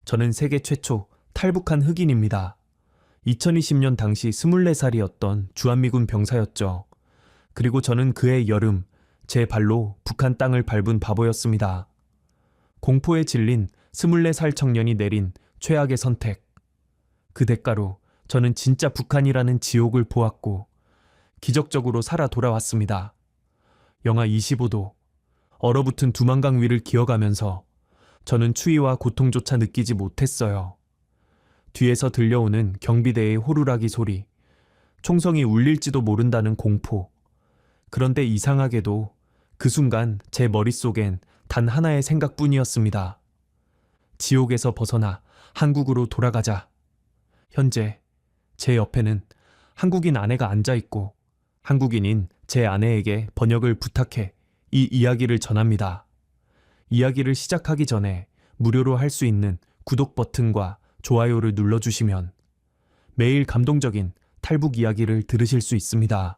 저는 세계 최초 탈북한 흑인입니다. 2020년 당시 24살이었던 주한미군 병사였죠. 그리고 저는 그해 여름 제 발로 북한 땅을 밟은 바보였습니다. 공포에 질린 24살 청년이 내린 최악의 선택. 그 대가로 저는 진짜 북한이라는 지옥을 보았고 기적적으로 살아 돌아왔습니다. 영하 25도, 얼어붙은 두만강 위를 기어가면서 저는 추위와 고통조차 느끼지 못했어요. 뒤에서 들려오는 경비대의 호루라기 소리, 총성이 울릴지도 모른다는 공포. 그런데 이상하게도 그 순간 제 머릿속엔 단 하나의 생각뿐이었습니다. 지옥에서 벗어나 한국으로 돌아가자. 현재 제 옆에는 한국인 아내가 앉아있고 한국인인 제 아내에게 번역을 부탁해 이 이야기를 전합니다. 이야기를 시작하기 전에 무료로 할 수 있는 구독 버튼과 좋아요를 눌러주시면 매일 감동적인 탈북 이야기를 들으실 수 있습니다.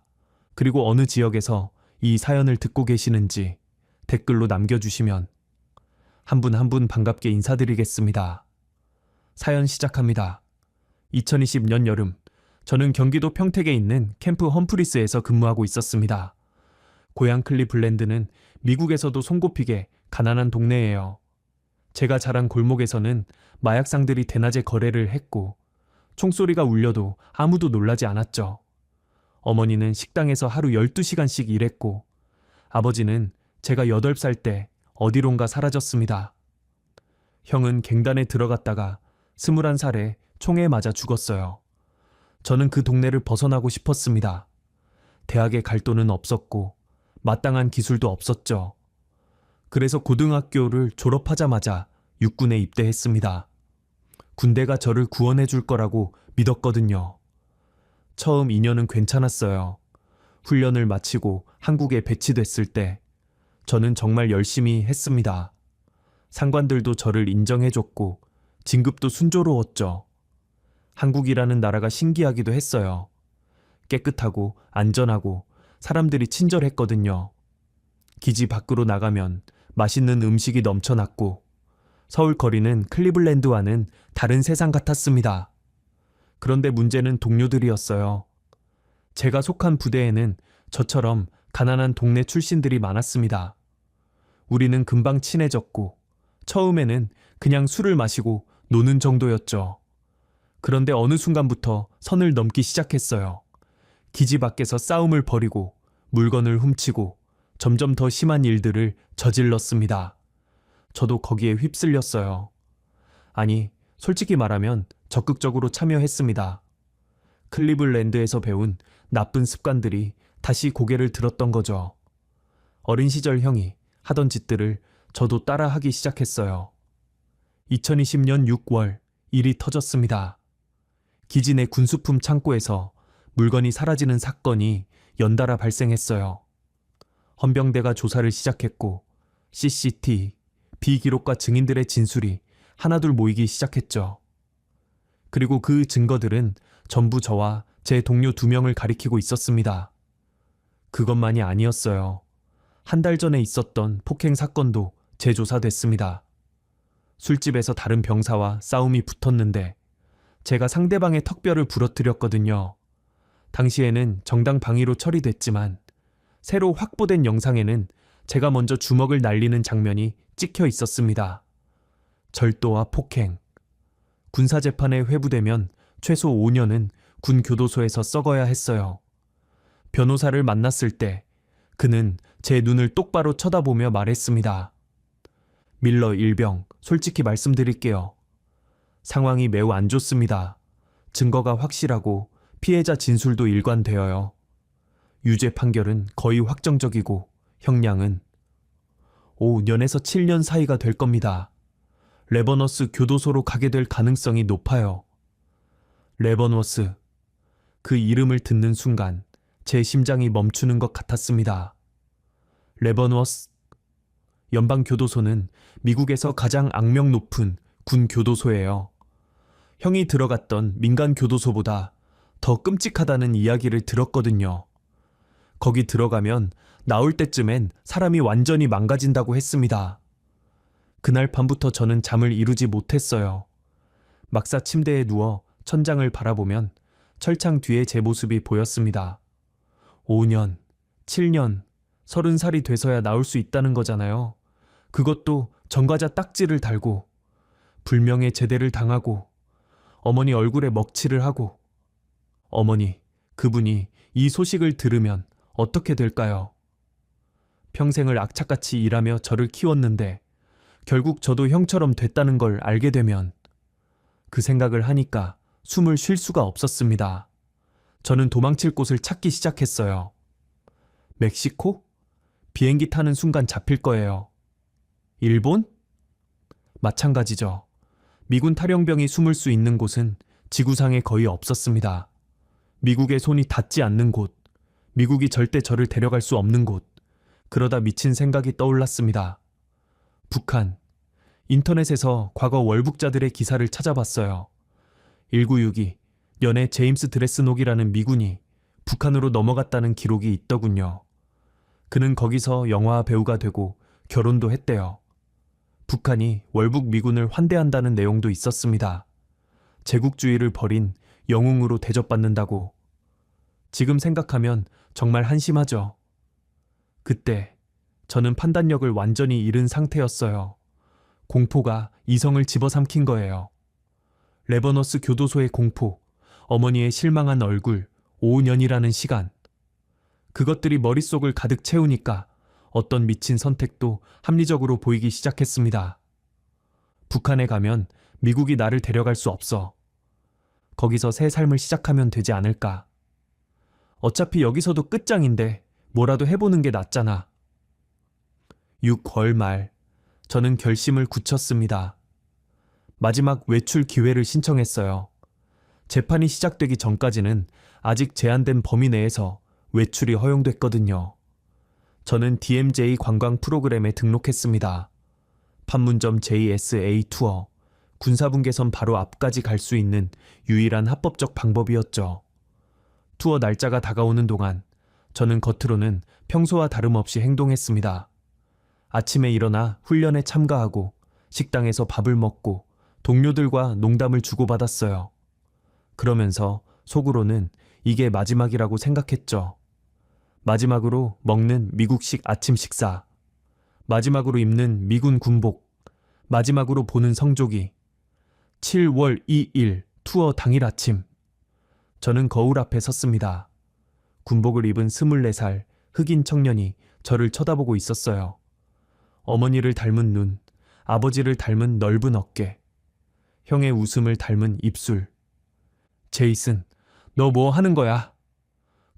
그리고 어느 지역에서 이 사연을 듣고 계시는지 댓글로 남겨주시면 한 분 한 분 반갑게 인사드리겠습니다. 사연 시작합니다. 2020년 여름, 저는 경기도 평택에 있는 캠프 험프리스에서 근무하고 있었습니다. 고향 클리블랜드는 미국에서도 손꼽히게 가난한 동네예요. 제가 자란 골목에서는 마약상들이 대낮에 거래를 했고 총소리가 울려도 아무도 놀라지 않았죠. 어머니는 식당에서 하루 12시간씩 일했고 아버지는 제가 8살 때 어디론가 사라졌습니다. 형은 갱단에 들어갔다가 21살에 총에 맞아 죽었어요. 저는 그 동네를 벗어나고 싶었습니다. 대학에 갈 돈은 없었고 마땅한 기술도 없었죠. 그래서 고등학교를 졸업하자마자 육군에 입대했습니다. 군대가 저를 구원해 줄 거라고 믿었거든요. 처음 2년은 괜찮았어요. 훈련을 마치고 한국에 배치됐을 때 저는 정말 열심히 했습니다. 상관들도 저를 인정해줬고 진급도 순조로웠죠. 한국이라는 나라가 신기하기도 했어요. 깨끗하고 안전하고 사람들이 친절했거든요. 기지 밖으로 나가면 맛있는 음식이 넘쳐났고 서울 거리는 클리블랜드와는 다른 세상 같았습니다. 그런데 문제는 동료들이었어요. 제가 속한 부대에는 저처럼 가난한 동네 출신들이 많았습니다. 우리는 금방 친해졌고 처음에는 그냥 술을 마시고 노는 정도였죠. 그런데 어느 순간부터 선을 넘기 시작했어요. 기지 밖에서 싸움을 벌이고 물건을 훔치고 점점 더 심한 일들을 저질렀습니다. 저도 거기에 휩쓸렸어요. 아니, 솔직히 말하면 적극적으로 참여했습니다. 클리블랜드에서 배운 나쁜 습관들이 다시 고개를 들었던 거죠. 어린 시절 형이 하던 짓들을 저도 따라하기 시작했어요. 2020년 6월 일이 터졌습니다. 기지 내 군수품 창고에서 물건이 사라지는 사건이 연달아 발생했어요. 헌병대가 조사를 시작했고 CCT, 비기록과 증인들의 진술이 하나둘 모이기 시작했죠. 그리고 그 증거들은 전부 저와 제 동료 2명을 가리키고 있었습니다. 그것만이 아니었어요. 한 달 전에 있었던 폭행 사건도 재조사됐습니다. 술집에서 다른 병사와 싸움이 붙었는데 제가 상대방의 턱뼈를 부러뜨렸거든요. 당시에는 정당 방위로 처리됐지만 새로 확보된 영상에는 제가 먼저 주먹을 날리는 장면이 찍혀 있었습니다. 절도와 폭행. 군사재판에 회부되면 최소 5년은 군 교도소에서 썩어야 했어요. 변호사를 만났을 때 그는 제 눈을 똑바로 쳐다보며 말했습니다. 밀러 일병, 솔직히 말씀드릴게요. 상황이 매우 안 좋습니다. 증거가 확실하고 피해자 진술도 일관되어요. 유죄 판결은 거의 확정적이고 형량은 5년에서 7년 사이가 될 겁니다. 레버너스 교도소로 가게 될 가능성이 높아요. 레버너스. 그 이름을 듣는 순간 제 심장이 멈추는 것 같았습니다. 레버너스. 연방교도소는 미국에서 가장 악명 높은 군 교도소예요. 형이 들어갔던 민간 교도소보다 더 끔찍하다는 이야기를 들었거든요. 거기 들어가면 나올 때쯤엔 사람이 완전히 망가진다고 했습니다. 그날 밤부터 저는 잠을 이루지 못했어요. 막사 침대에 누워 천장을 바라보면 철창 뒤에 제 모습이 보였습니다. 5년, 7년, 30살이 돼서야 나올 수 있다는 거잖아요. 그것도 전과자 딱지를 달고, 불명예 제대를 당하고, 어머니 얼굴에 먹칠을 하고. 어머니, 그분이 이 소식을 들으면 어떻게 될까요? 평생을 악착같이 일하며 저를 키웠는데 결국 저도 형처럼 됐다는 걸 알게 되면, 그 생각을 하니까 숨을 쉴 수가 없었습니다. 저는 도망칠 곳을 찾기 시작했어요. 멕시코? 비행기 타는 순간 잡힐 거예요. 일본? 마찬가지죠. 미군 탈영병이 숨을 수 있는 곳은 지구상에 거의 없었습니다. 미국의 손이 닿지 않는 곳, 미국이 절대 저를 데려갈 수 없는 곳. 그러다 미친 생각이 떠올랐습니다. 북한. 인터넷에서 과거 월북자들의 기사를 찾아봤어요. 1962, 연애 제임스 드레스녹이라는 미군이 북한으로 넘어갔다는 기록이 있더군요. 그는 거기서 영화 배우가 되고 결혼도 했대요. 북한이 월북 미군을 환대한다는 내용도 있었습니다. 제국주의를 버린 영웅으로 대접받는다고. 지금 생각하면 정말 한심하죠. 그때 저는 판단력을 완전히 잃은 상태였어요. 공포가 이성을 집어삼킨 거예요. 레버너스 교도소의 공포, 어머니의 실망한 얼굴, 5년이라는 시간. 그것들이 머릿속을 가득 채우니까 어떤 미친 선택도 합리적으로 보이기 시작했습니다. 북한에 가면 미국이 나를 데려갈 수 없어. 거기서 새 삶을 시작하면 되지 않을까. 어차피 여기서도 끝장인데 뭐라도 해보는 게 낫잖아. 6월 말, 저는 결심을 굳혔습니다. 마지막 외출 기회를 신청했어요. 재판이 시작되기 전까지는 아직 제한된 범위 내에서 외출이 허용됐거든요. 저는 DMJ 관광 프로그램에 등록했습니다. 판문점 JSA 투어, 군사분계선 바로 앞까지 갈 수 있는 유일한 합법적 방법이었죠. 투어 날짜가 다가오는 동안 저는 겉으로는 평소와 다름없이 행동했습니다. 아침에 일어나 훈련에 참가하고 식당에서 밥을 먹고 동료들과 농담을 주고받았어요. 그러면서 속으로는 이게 마지막이라고 생각했죠. 마지막으로 먹는 미국식 아침 식사, 마지막으로 입는 미군 군복, 마지막으로 보는 성조기. 7월 2일 투어 당일 아침, 저는 거울 앞에 섰습니다. 군복을 입은 24살 흑인 청년이 저를 쳐다보고 있었어요. 어머니를 닮은 눈, 아버지를 닮은 넓은 어깨, 형의 웃음을 닮은 입술. 제이슨, 너 뭐 하는 거야?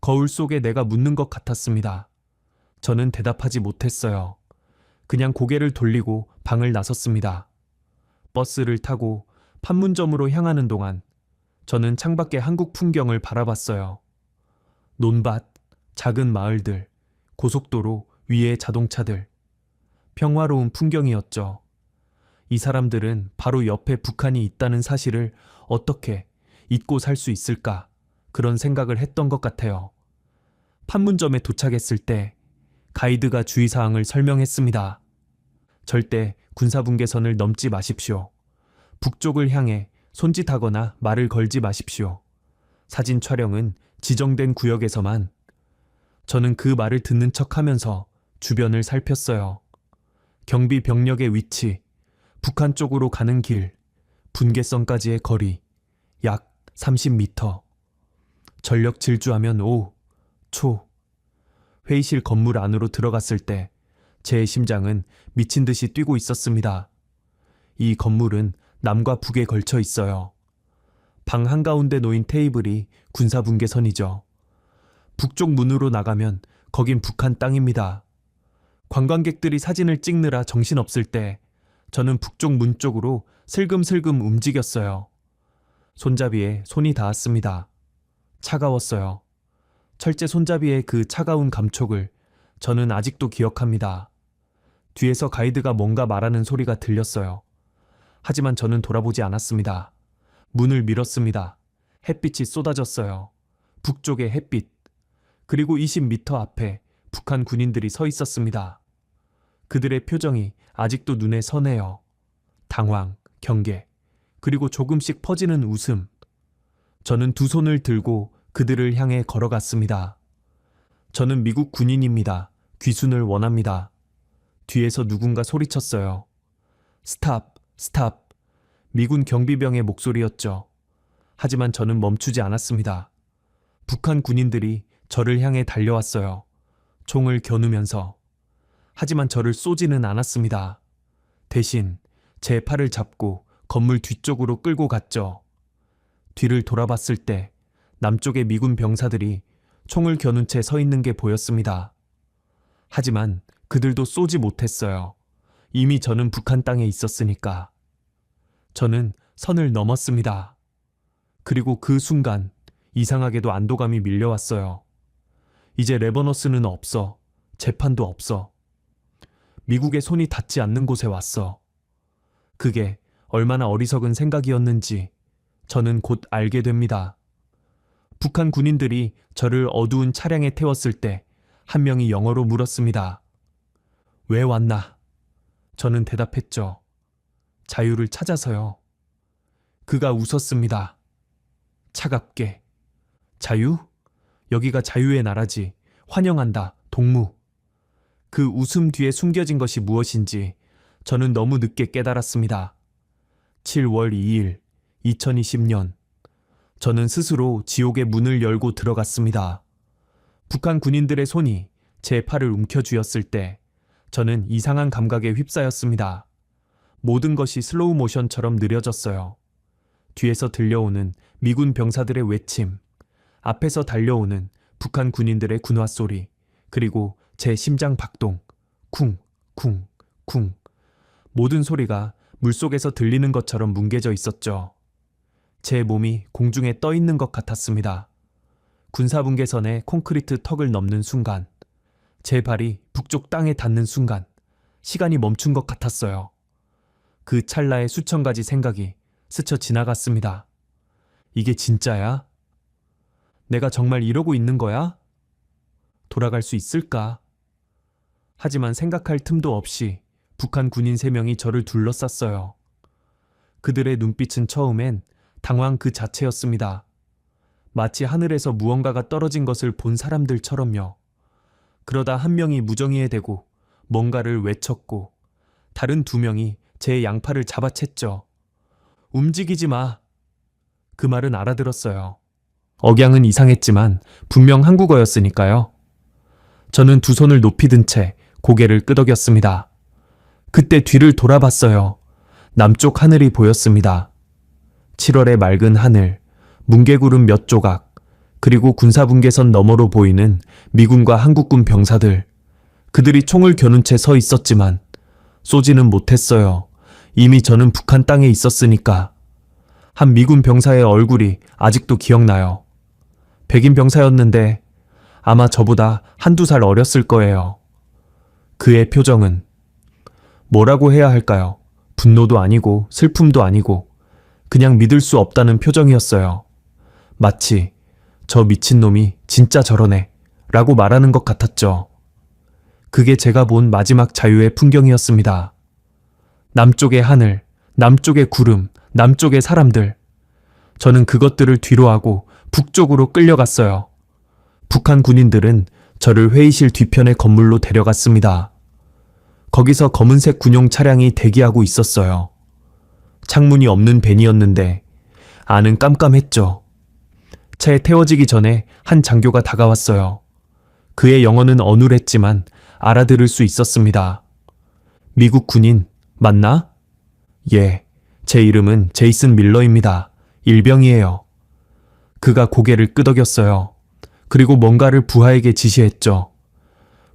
거울 속에 내가 묻는 것 같았습니다. 저는 대답하지 못했어요. 그냥 고개를 돌리고 방을 나섰습니다. 버스를 타고 판문점으로 향하는 동안 저는 창밖의 한국 풍경을 바라봤어요. 논밭, 작은 마을들, 고속도로 위의 자동차들. 평화로운 풍경이었죠. 이 사람들은 바로 옆에 북한이 있다는 사실을 어떻게 잊고 살 수 있을까, 그런 생각을 했던 것 같아요. 판문점에 도착했을 때 가이드가 주의사항을 설명했습니다. 절대 군사분계선을 넘지 마십시오. 북쪽을 향해 손짓하거나 말을 걸지 마십시오. 사진 촬영은 지정된 구역에서만. 저는 그 말을 듣는 척하면서 주변을 살폈어요. 경비 병력의 위치, 북한 쪽으로 가는 길, 분계선까지의 거리, 약 30m. 전력 질주하면 5, 초. 회의실 건물 안으로 들어갔을 때 제 심장은 미친 듯이 뛰고 있었습니다. 이 건물은 남과 북에 걸쳐 있어요. 방 한가운데 놓인 테이블이 군사분계선이죠. 북쪽 문으로 나가면 거긴 북한 땅입니다. 관광객들이 사진을 찍느라 정신없을 때 저는 북쪽 문 쪽으로 슬금슬금 움직였어요. 손잡이에 손이 닿았습니다. 차가웠어요. 철제 손잡이의 그 차가운 감촉을 저는 아직도 기억합니다. 뒤에서 가이드가 뭔가 말하는 소리가 들렸어요. 하지만 저는 돌아보지 않았습니다. 문을 밀었습니다. 햇빛이 쏟아졌어요. 북쪽의 햇빛. 그리고 20m 앞에 북한 군인들이 서 있었습니다. 그들의 표정이 아직도 눈에 선해요. 당황, 경계, 그리고 조금씩 퍼지는 웃음. 저는 두 손을 들고 그들을 향해 걸어갔습니다. 저는 미국 군인입니다. 귀순을 원합니다. 뒤에서 누군가 소리쳤어요. 스탑, 스탑. 미군 경비병의 목소리였죠. 하지만 저는 멈추지 않았습니다. 북한 군인들이 저를 향해 달려왔어요. 총을 겨누면서. 하지만 저를 쏘지는 않았습니다. 대신 제 팔을 잡고 건물 뒤쪽으로 끌고 갔죠. 뒤를 돌아봤을 때 남쪽의 미군 병사들이 총을 겨눈 채 서 있는 게 보였습니다. 하지만 그들도 쏘지 못했어요. 이미 저는 북한 땅에 있었으니까. 저는 선을 넘었습니다. 그리고 그 순간 이상하게도 안도감이 밀려왔어요. 이제 레버너스는 없어. 재판도 없어. 미국의 손이 닿지 않는 곳에 왔어. 그게 얼마나 어리석은 생각이었는지 저는 곧 알게 됩니다. 북한 군인들이 저를 어두운 차량에 태웠을 때 한 명이 영어로 물었습니다. 왜 왔나? 저는 대답했죠. 자유를 찾아서요. 그가 웃었습니다. 차갑게. 자유? 여기가 자유의 나라지. 환영한다. 동무. 그 웃음 뒤에 숨겨진 것이 무엇인지 저는 너무 늦게 깨달았습니다. 7월 2일 2020년 저는 스스로 지옥의 문을 열고 들어갔습니다. 북한 군인들의 손이 제 팔을 움켜쥐었을 때 저는 이상한 감각에 휩싸였습니다. 모든 것이 슬로우 모션처럼 느려졌어요. 뒤에서 들려오는 미군 병사들의 외침, 앞에서 달려오는 북한 군인들의 군화 소리, 그리고 제 심장 박동, 쿵, 쿵, 쿵. 모든 소리가 물속에서 들리는 것처럼 뭉개져 있었죠. 제 몸이 공중에 떠 있는 것 같았습니다. 군사분계선의 콘크리트 턱을 넘는 순간, 제 발이 북쪽 땅에 닿는 순간, 시간이 멈춘 것 같았어요. 그 찰나의 수천 가지 생각이 스쳐 지나갔습니다. 이게 진짜야? 내가 정말 이러고 있는 거야? 돌아갈 수 있을까? 하지만 생각할 틈도 없이 북한 군인 3명이 저를 둘러쌌어요. 그들의 눈빛은 처음엔 당황 그 자체였습니다. 마치 하늘에서 무언가가 떨어진 것을 본 사람들처럼요. 그러다 한 명이 무정의에 대고 뭔가를 외쳤고 다른 2명이 제 양팔을 잡아챘죠. 움직이지 마. 그 말은 알아들었어요. 억양은 이상했지만 분명 한국어였으니까요. 저는 두 손을 높이 든 채 고개를 끄덕였습니다. 그때 뒤를 돌아봤어요. 남쪽 하늘이 보였습니다. 7월의 맑은 하늘, 뭉게구름 몇 조각, 그리고 군사분계선 너머로 보이는 미군과 한국군 병사들. 그들이 총을 겨눈 채 서 있었지만 쏘지는 못했어요. 이미 저는 북한 땅에 있었으니까. 한 미군 병사의 얼굴이 아직도 기억나요. 백인 병사였는데 아마 저보다 1~2살 어렸을 거예요. 그의 표정은 뭐라고 해야 할까요? 분노도 아니고 슬픔도 아니고 그냥 믿을 수 없다는 표정이었어요. 마치 저 미친놈이 진짜 저러네 라고 말하는 것 같았죠. 그게 제가 본 마지막 자유의 풍경이었습니다. 남쪽의 하늘, 남쪽의 구름, 남쪽의 사람들. 저는 그것들을 뒤로하고 북쪽으로 끌려갔어요. 북한 군인들은 저를 회의실 뒤편의 건물로 데려갔습니다. 거기서 검은색 군용 차량이 대기하고 있었어요. 창문이 없는 밴이었는데 안은 깜깜했죠. 차에 태워지기 전에 한 장교가 다가왔어요. 그의 영어는 어눌했지만 알아들을 수 있었습니다. 미국 군인 맞나? 예, 제 이름은 제이슨 밀러입니다. 일병이에요. 그가 고개를 끄덕였어요. 그리고 뭔가를 부하에게 지시했죠.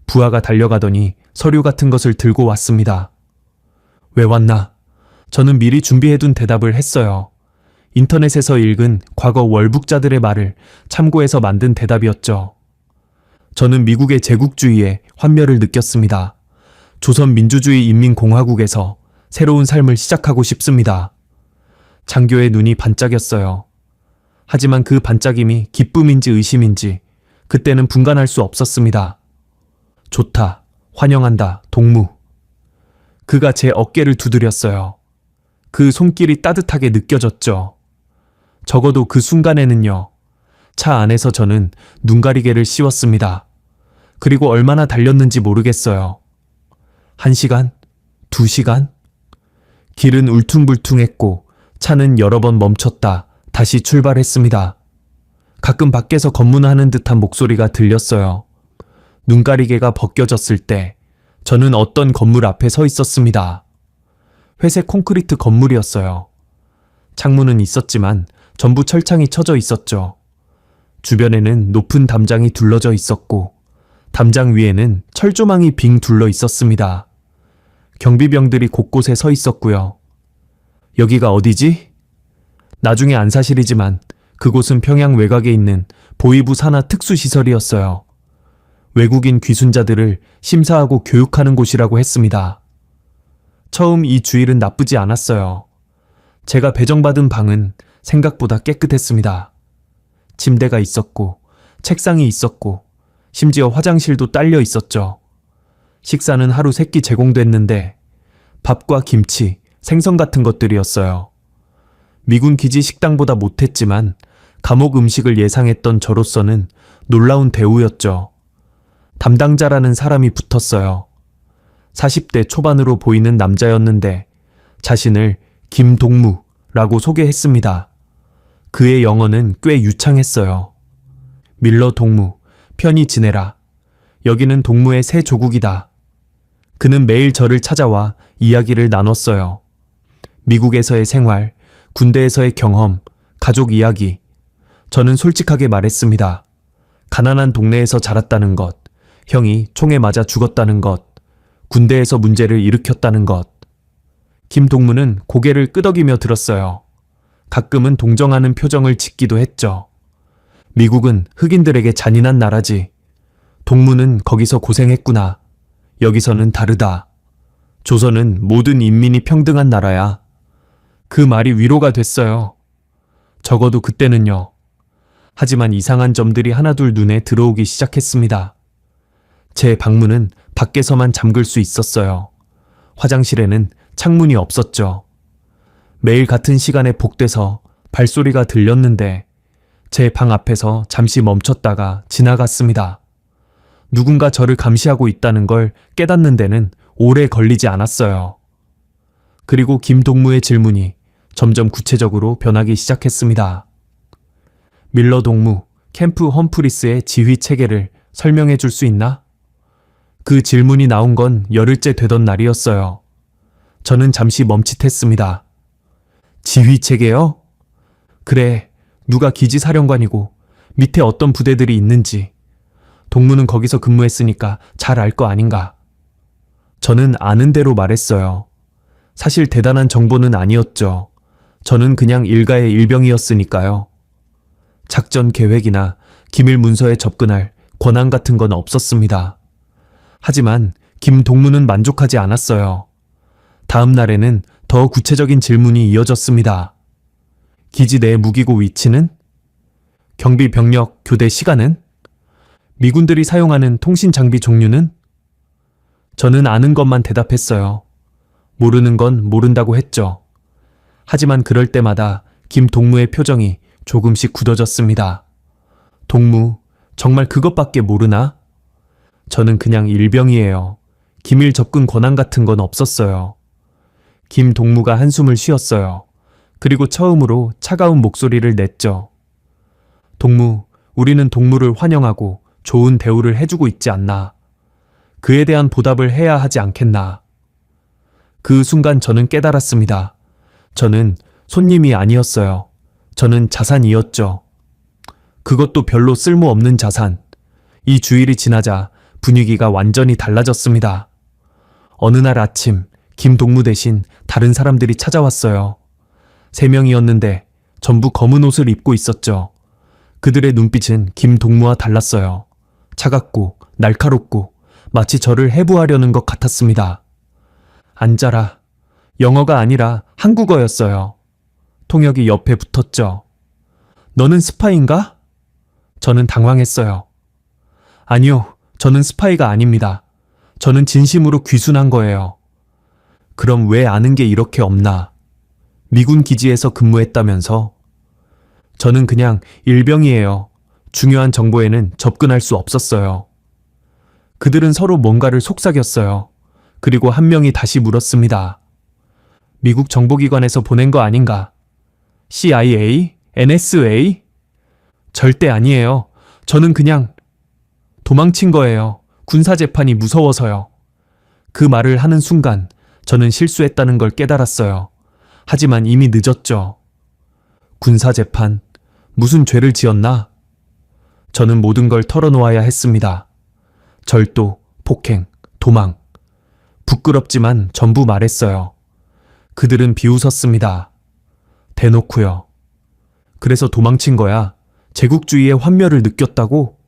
부하가 달려가더니 서류 같은 것을 들고 왔습니다. 왜 왔나? 저는 미리 준비해둔 대답을 했어요. 인터넷에서 읽은 과거 월북자들의 말을 참고해서 만든 대답이었죠. 저는 미국의 제국주의에 환멸을 느꼈습니다. 조선민주주의인민공화국에서 새로운 삶을 시작하고 싶습니다. 장교의 눈이 반짝였어요. 하지만 그 반짝임이 기쁨인지 의심인지 그때는 분간할 수 없었습니다. 좋다, 환영한다, 동무. 그가 제 어깨를 두드렸어요. 그 손길이 따뜻하게 느껴졌죠. 적어도 그 순간에는요. 차 안에서 저는 눈가리개를 씌웠습니다. 그리고 얼마나 달렸는지 모르겠어요. 1시간? 2시간? 길은 울퉁불퉁했고 차는 여러 번 멈췄다 다시 출발했습니다. 가끔 밖에서 검문하는 듯한 목소리가 들렸어요. 눈가리개가 벗겨졌을 때 저는 어떤 건물 앞에 서 있었습니다. 회색 콘크리트 건물이었어요. 창문은 있었지만 전부 철창이 쳐져 있었죠. 주변에는 높은 담장이 둘러져 있었고 담장 위에는 철조망이 빙 둘러 있었습니다. 경비병들이 곳곳에 서 있었고요. 여기가 어디지? 나중에 안 사실이지만 그곳은 평양 외곽에 있는 보위부 산하 특수시설이었어요. 외국인 귀순자들을 심사하고 교육하는 곳이라고 했습니다. 처음 이 주일은 나쁘지 않았어요. 제가 배정받은 방은 생각보다 깨끗했습니다. 침대가 있었고 책상이 있었고 심지어 화장실도 딸려 있었죠. 식사는 하루 3끼 제공됐는데 밥과 김치, 생선 같은 것들이었어요. 미군 기지 식당보다 못했지만 감옥 음식을 예상했던 저로서는 놀라운 대우였죠. 담당자라는 사람이 붙었어요. 40대 초반으로 보이는 남자였는데 자신을 김동무라고 소개했습니다. 그의 영어는 꽤 유창했어요. 밀러 동무, 편히 지내라. 여기는 동무의 새 조국이다. 그는 매일 저를 찾아와 이야기를 나눴어요. 미국에서의 생활, 군대에서의 경험, 가족 이야기. 저는 솔직하게 말했습니다. 가난한 동네에서 자랐다는 것, 형이 총에 맞아 죽었다는 것, 군대에서 문제를 일으켰다는 것. 김동무는 고개를 끄덕이며 들었어요. 가끔은 동정하는 표정을 짓기도 했죠. 미국은 흑인들에게 잔인한 나라지. 동무는 거기서 고생했구나. 여기서는 다르다. 조선은 모든 인민이 평등한 나라야. 그 말이 위로가 됐어요. 적어도 그때는요. 하지만 이상한 점들이 하나둘 눈에 들어오기 시작했습니다. 제 방문은 밖에서만 잠글 수 있었어요. 화장실에는 창문이 없었죠. 매일 같은 시간에 복돼서 발소리가 들렸는데 제 방 앞에서 잠시 멈췄다가 지나갔습니다. 누군가 저를 감시하고 있다는 걸 깨닫는 데는 오래 걸리지 않았어요. 그리고 김동무의 질문이 점점 구체적으로 변하기 시작했습니다. 밀러 동무, 캠프 험프리스의 지휘 체계를 설명해 줄 수 있나? 그 질문이 나온 건 열흘째 되던 날이었어요. 저는 잠시 멈칫했습니다. 지휘 체계요? 그래, 누가 기지 사령관이고 밑에 어떤 부대들이 있는지. 동무는 거기서 근무했으니까 잘 알 거 아닌가. 저는 아는 대로 말했어요. 사실 대단한 정보는 아니었죠. 저는 그냥 일가의 일병이었으니까요. 작전 계획이나 기밀 문서에 접근할 권한 같은 건 없었습니다. 하지만 김동무는 만족하지 않았어요. 다음 날에는 더 구체적인 질문이 이어졌습니다. 기지 내 무기고 위치는? 경비 병력 교대 시간은? 미군들이 사용하는 통신 장비 종류는? 저는 아는 것만 대답했어요. 모르는 건 모른다고 했죠. 하지만 그럴 때마다 김동무의 표정이 조금씩 굳어졌습니다. 동무, 정말 그것밖에 모르나? 저는 그냥 일병이에요. 기밀 접근 권한 같은 건 없었어요. 김동무가 한숨을 쉬었어요. 그리고 처음으로 차가운 목소리를 냈죠. 동무, 우리는 동무를 환영하고 좋은 대우를 해주고 있지 않나. 그에 대한 보답을 해야 하지 않겠나. 그 순간 저는 깨달았습니다. 저는 손님이 아니었어요. 저는 자산이었죠. 그것도 별로 쓸모없는 자산. 이 주일이 지나자 분위기가 완전히 달라졌습니다. 어느 날 아침 김동무 대신 다른 사람들이 찾아왔어요. 3명이었는데 전부 검은 옷을 입고 있었죠. 그들의 눈빛은 김동무와 달랐어요. 차갑고 날카롭고 마치 저를 해부하려는 것 같았습니다. 앉아라. 영어가 아니라 한국어였어요. 통역이 옆에 붙었죠. 너는 스파이인가? 저는 당황했어요. 아니요, 저는 스파이가 아닙니다. 저는 진심으로 귀순한 거예요. 그럼 왜 아는 게 이렇게 없나? 미군 기지에서 근무했다면서? 저는 그냥 일병이에요. 중요한 정보에는 접근할 수 없었어요. 그들은 서로 뭔가를 속삭였어요. 그리고 한 명이 다시 물었습니다. 미국 정보기관에서 보낸 거 아닌가? CIA? NSA? 절대 아니에요. 저는 그냥 도망친 거예요. 군사재판이 무서워서요. 그 말을 하는 순간 저는 실수했다는 걸 깨달았어요. 하지만 이미 늦었죠. 군사재판, 무슨 죄를 지었나? 저는 모든 걸 털어놓아야 했습니다. 절도, 폭행, 도망. 부끄럽지만 전부 말했어요. 그들은 비웃었습니다. 대놓고요. 그래서 도망친 거야. 제국주의의 환멸을 느꼈다고?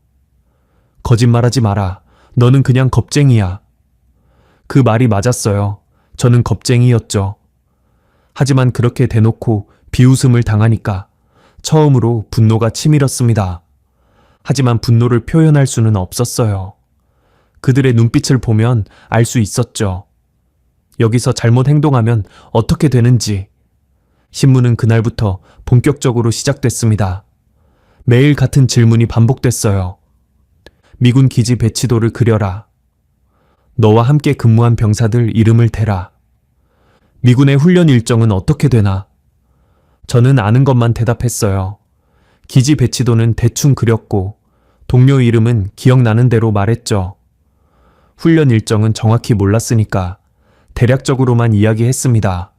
거짓말하지 마라. 너는 그냥 겁쟁이야. 그 말이 맞았어요. 저는 겁쟁이였죠. 하지만 그렇게 대놓고 비웃음을 당하니까 처음으로 분노가 치밀었습니다. 하지만 분노를 표현할 수는 없었어요. 그들의 눈빛을 보면 알 수 있었죠. 여기서 잘못 행동하면 어떻게 되는지. 신문은 그날부터 본격적으로 시작됐습니다. 매일 같은 질문이 반복됐어요. 미군 기지 배치도를 그려라. 너와 함께 근무한 병사들 이름을 대라. 미군의 훈련 일정은 어떻게 되나? 저는 아는 것만 대답했어요. 기지 배치도는 대충 그렸고 동료 이름은 기억나는 대로 말했죠. 훈련 일정은 정확히 몰랐으니까 대략적으로만 이야기했습니다.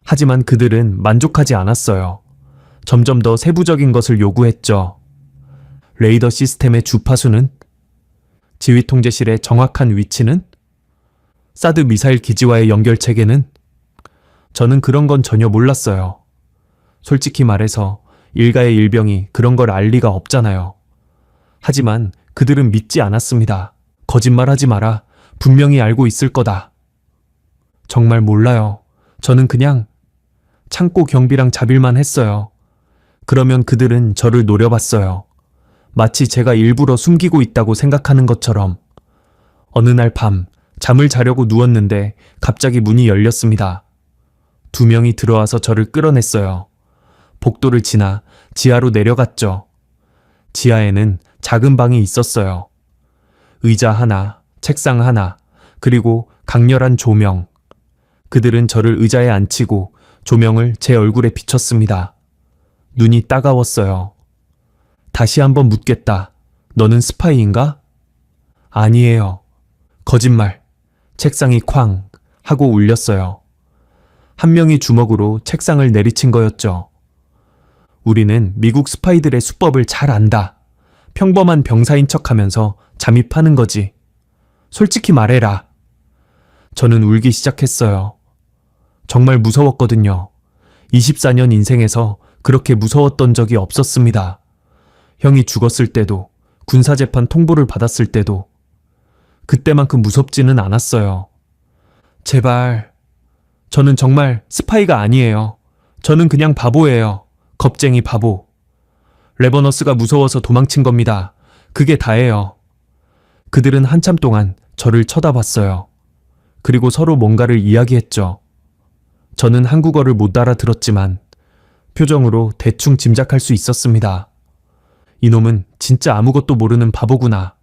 하지만 그들은 만족하지 않았어요. 점점 더 세부적인 것을 요구했죠. 레이더 시스템의 주파수는? 지휘 통제실의 정확한 위치는? 사드 미사일 기지와의 연결 체계는? 저는 그런 건 전혀 몰랐어요. 솔직히 말해서 일가의 일병이 그런 걸 알 리가 없잖아요. 하지만 그들은 믿지 않았습니다. 거짓말하지 마라. 분명히 알고 있을 거다. 정말 몰라요. 저는 그냥 창고 경비랑 잡일만 했어요. 그러면 그들은 저를 노려봤어요. 마치 제가 일부러 숨기고 있다고 생각하는 것처럼. 어느 날 밤 잠을 자려고 누웠는데 갑자기 문이 열렸습니다. 2명이 들어와서 저를 끌어냈어요. 복도를 지나 지하로 내려갔죠. 지하에는 작은 방이 있었어요. 의자 하나, 책상 하나, 그리고 강렬한 조명. 그들은 저를 의자에 앉히고 조명을 제 얼굴에 비췄습니다. 눈이 따가웠어요. 다시 한번 묻겠다. 너는 스파이인가? 아니에요. 거짓말. 책상이 쾅 하고 울렸어요. 한 명이 주먹으로 책상을 내리친 거였죠. 우리는 미국 스파이들의 수법을 잘 안다. 평범한 병사인 척하면서 잠입하는 거지. 솔직히 말해라. 저는 울기 시작했어요. 정말 무서웠거든요. 24년 인생에서 그렇게 무서웠던 적이 없었습니다. 형이 죽었을 때도, 군사재판 통보를 받았을 때도 그때만큼 무섭지는 않았어요. 제발. 저는 정말 스파이가 아니에요. 저는 그냥 바보예요. 겁쟁이 바보. 레버너스가 무서워서 도망친 겁니다. 그게 다예요. 그들은 한참 동안 저를 쳐다봤어요. 그리고 서로 뭔가를 이야기했죠. 저는 한국어를 못 알아들었지만 표정으로 대충 짐작할 수 있었습니다. 이놈은 진짜 아무것도 모르는 바보구나.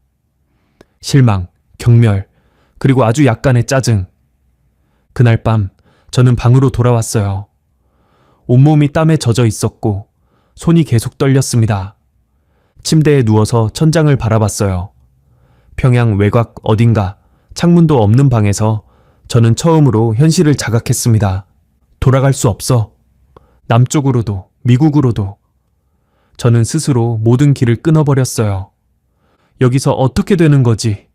실망, 경멸, 그리고 아주 약간의 짜증. 그날 밤 저는 방으로 돌아왔어요. 온몸이 땀에 젖어 있었고 손이 계속 떨렸습니다. 침대에 누워서 천장을 바라봤어요. 평양 외곽 어딘가 창문도 없는 방에서 저는 처음으로 현실을 자각했습니다. 돌아갈 수 없어. 남쪽으로도 미국으로도. 저는 스스로 모든 길을 끊어버렸어요. 여기서 어떻게 되는 거지?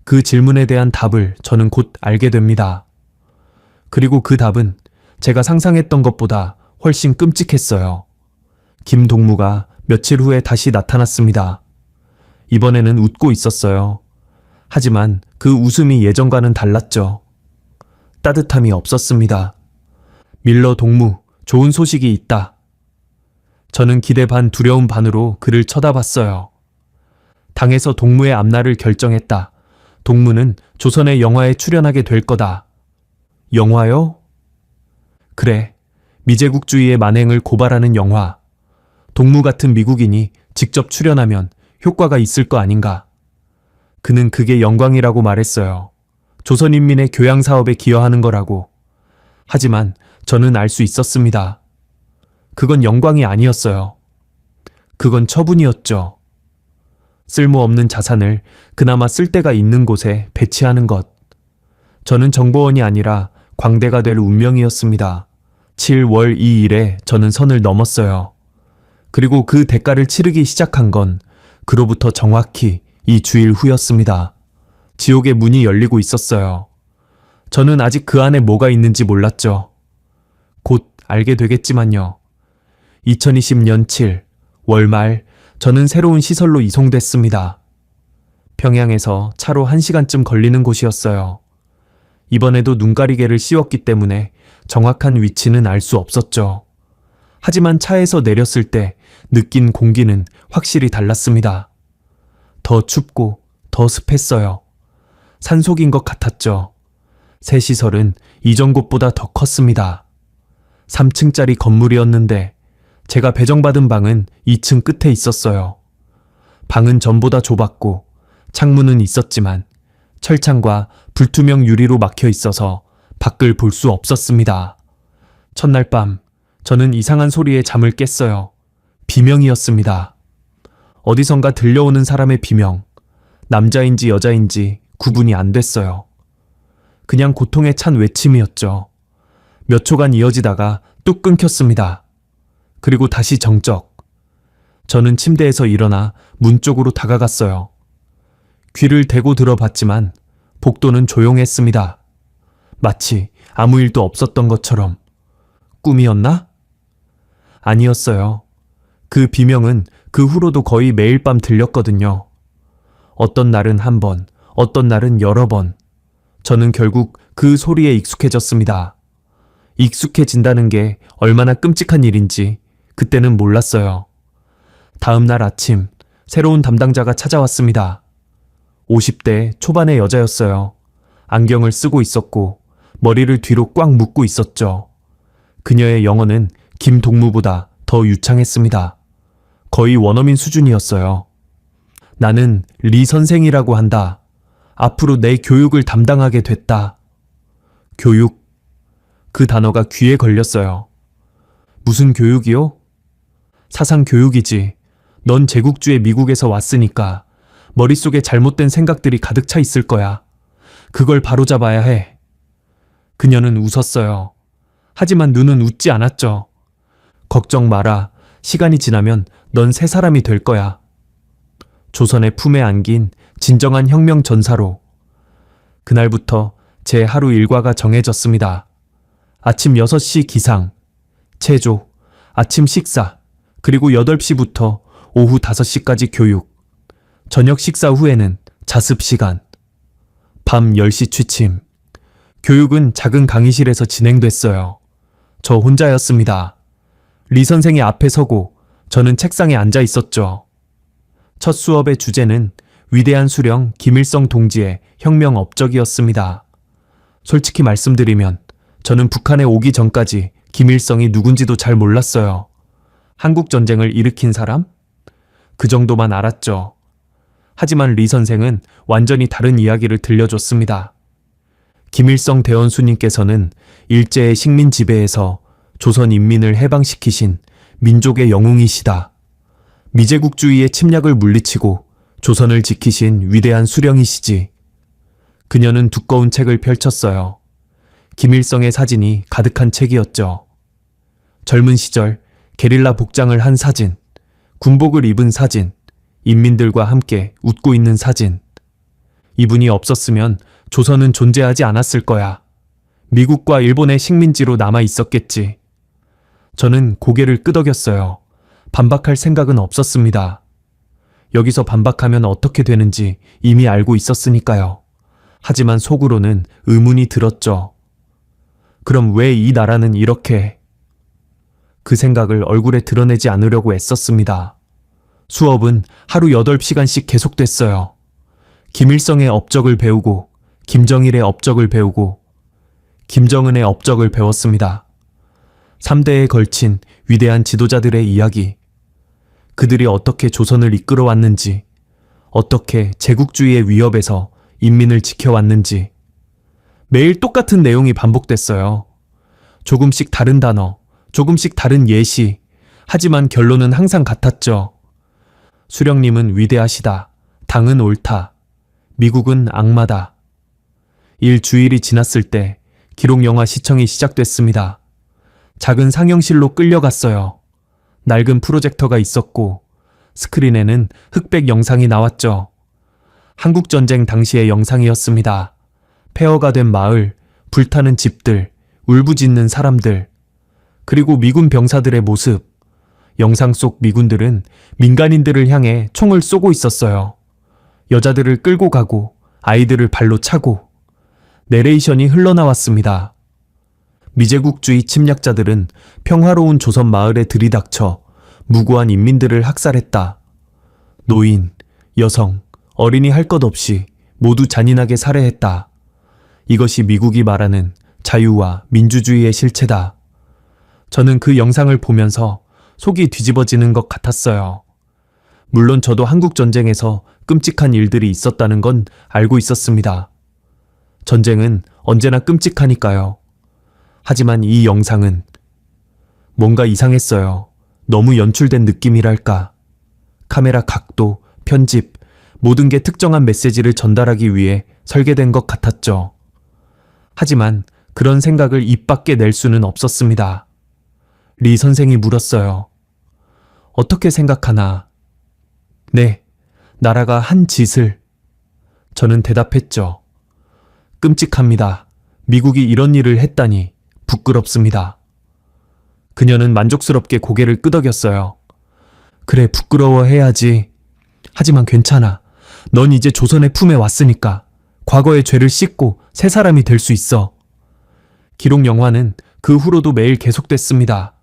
그 질문에 대한 답을 저는 곧 알게 됩니다. 그리고 그 답은 제가 상상했던 것보다 훨씬 끔찍했어요. 김동무가 며칠 후에 다시 나타났습니다. 이번에는 웃고 있었어요. 하지만 그 웃음이 예전과는 달랐죠. 따뜻함이 없었습니다. 밀러 동무, 좋은 소식이 있다. 저는 기대 반 두려움 반으로 그를 쳐다봤어요. 당에서 동무의 앞날을 결정했다. 동무는 조선의 영화에 출연하게 될 거다. 영화요? 그래, 미제국주의의 만행을 고발하는 영화. 동무 같은 미국인이 직접 출연하면 효과가 있을 거 아닌가. 그는 그게 영광이라고 말했어요. 조선인민의 교양 사업에 기여하는 거라고. 하지만 저는 알 수 있었습니다. 그건 영광이 아니었어요. 그건 처분이었죠. 쓸모없는 자산을 그나마 쓸데가 있는 곳에 배치하는 것. 저는 정보원이 아니라 광대가 될 운명이었습니다. 7월 2일에 저는 선을 넘었어요. 그리고 그 대가를 치르기 시작한 건 그로부터 정확히 2주일 후였습니다. 지옥의 문이 열리고 있었어요. 저는 아직 그 안에 뭐가 있는지 몰랐죠. 곧 알게 되겠지만요. 2020년 7월 말 저는 새로운 시설로 이송됐습니다. 평양에서 차로 1시간쯤 걸리는 곳이었어요. 이번에도 눈가리개를 씌웠기 때문에 정확한 위치는 알 수 없었죠. 하지만 차에서 내렸을 때 느낀 공기는 확실히 달랐습니다. 더 춥고 더 습했어요. 산속인 것 같았죠. 새 시설은 이전 곳보다 더 컸습니다. 3층짜리 건물이었는데 제가 배정받은 방은 2층 끝에 있었어요. 방은 전보다 좁았고 창문은 있었지만 철창과 불투명 유리로 막혀 있어서 밖을 볼 수 없었습니다. 첫날 밤 저는 이상한 소리에 잠을 깼어요. 비명이었습니다. 어디선가 들려오는 사람의 비명. 남자인지 여자인지 구분이 안 됐어요. 그냥 고통에 찬 외침이었죠. 몇 초간 이어지다가 뚝 끊겼습니다. 그리고 다시 정적. 저는 침대에서 일어나 문 쪽으로 다가갔어요. 귀를 대고 들어봤지만 복도는 조용했습니다. 마치 아무 일도 없었던 것처럼. 꿈이었나? 아니었어요. 그 비명은 그 후로도 거의 매일 밤 들렸거든요. 어떤 날은 한 번, 어떤 날은 여러 번. 저는 결국 그 소리에 익숙해졌습니다. 익숙해진다는 게 얼마나 끔찍한 일인지 그때는 몰랐어요. 다음 날 아침 새로운 담당자가 찾아왔습니다. 50대 초반의 여자였어요. 안경을 쓰고 있었고 머리를 뒤로 꽉 묶고 있었죠. 그녀의 영어는 김동무보다 더 유창했습니다. 거의 원어민 수준이었어요. 나는 리 선생이라고 한다. 앞으로 내 교육을 담당하게 됐다. 교육. 그 단어가 귀에 걸렸어요. 무슨 교육이요? 사상 교육이지. 넌 제국주의 미국에서 왔으니까 머릿속에 잘못된 생각들이 가득 차 있을 거야. 그걸 바로잡아야 해. 그녀는 웃었어요. 하지만 눈은 웃지 않았죠. 걱정 마라. 시간이 지나면 넌 새 사람이 될 거야. 조선의 품에 안긴 진정한 혁명 전사로. 그날부터 제 하루 일과가 정해졌습니다. 아침 6시 기상, 체조, 아침 식사, 그리고 8시부터 오후 5시까지 교육. 저녁 식사 후에는 자습 시간. 밤 10시 취침. 교육은 작은 강의실에서 진행됐어요. 저 혼자였습니다. 리 선생이 앞에 서고 저는 책상에 앉아 있었죠. 첫 수업의 주제는 위대한 수령 김일성 동지의 혁명 업적이었습니다. 솔직히 말씀드리면 저는 북한에 오기 전까지 김일성이 누군지도 잘 몰랐어요. 한국 전쟁을 일으킨 사람? 그 정도만 알았죠. 하지만 리 선생은 완전히 다른 이야기를 들려줬습니다. 김일성 대원수님께서는 일제의 식민 지배에서 조선 인민을 해방시키신 민족의 영웅이시다. 미제국주의의 침략을 물리치고 조선을 지키신 위대한 수령이시지. 그녀는 두꺼운 책을 펼쳤어요. 김일성의 사진이 가득한 책이었죠. 젊은 시절 게릴라 복장을 한 사진, 군복을 입은 사진, 인민들과 함께 웃고 있는 사진. 이분이 없었으면 조선은 존재하지 않았을 거야. 미국과 일본의 식민지로 남아 있었겠지. 저는 고개를 끄덕였어요. 반박할 생각은 없었습니다. 여기서 반박하면 어떻게 되는지 이미 알고 있었으니까요. 하지만 속으로는 의문이 들었죠. 그럼 왜 이 나라는 이렇게? 그 생각을 얼굴에 드러내지 않으려고 애썼습니다. 수업은 하루 8시간씩 계속됐어요. 김일성의 업적을 배우고 김정일의 업적을 배우고 김정은의 업적을 배웠습니다. 3대에 걸친 위대한 지도자들의 이야기. 그들이 어떻게 조선을 이끌어왔는지, 어떻게 제국주의의 위협에서 인민을 지켜왔는지. 매일 똑같은 내용이 반복됐어요. 조금씩 다른 단어, 조금씩 다른 예시. 하지만 결론은 항상 같았죠. 수령님은 위대하시다. 당은 옳다. 미국은 악마다. 일주일이 지났을 때 기록 영화 시청이 시작됐습니다. 작은 상영실로 끌려갔어요. 낡은 프로젝터가 있었고 스크린에는 흑백 영상이 나왔죠. 한국전쟁 당시의 영상이었습니다. 폐허가 된 마을, 불타는 집들, 울부짖는 사람들, 그리고 미군 병사들의 모습. 영상 속 미군들은 민간인들을 향해 총을 쏘고 있었어요. 여자들을 끌고 가고 아이들을 발로 차고. 내레이션이 흘러나왔습니다. 미제국주의 침략자들은 평화로운 조선 마을에 들이닥쳐 무고한 인민들을 학살했다. 노인, 여성, 어린이 할 것 없이 모두 잔인하게 살해했다. 이것이 미국이 말하는 자유와 민주주의의 실체다. 저는 그 영상을 보면서 속이 뒤집어지는 것 같았어요. 물론 저도 한국전쟁에서 끔찍한 일들이 있었다는 건 알고 있었습니다. 전쟁은 언제나 끔찍하니까요. 하지만 이 영상은 뭔가 이상했어요. 너무 연출된 느낌이랄까. 카메라 각도, 편집, 모든 게 특정한 메시지를 전달하기 위해 설계된 것 같았죠. 하지만 그런 생각을 입 밖에 낼 수는 없었습니다. 리 선생이 물었어요. 어떻게 생각하나? 네, 나라가 한 짓을. 저는 대답했죠. 끔찍합니다. 미국이 이런 일을 했다니 부끄럽습니다. 그녀는 만족스럽게 고개를 끄덕였어요. 그래, 부끄러워해야지. 하지만 괜찮아. 넌 이제 조선의 품에 왔으니까 과거의 죄를 씻고 새 사람이 될 수 있어. 기록 영화는 그 후로도 매일 계속됐습니다.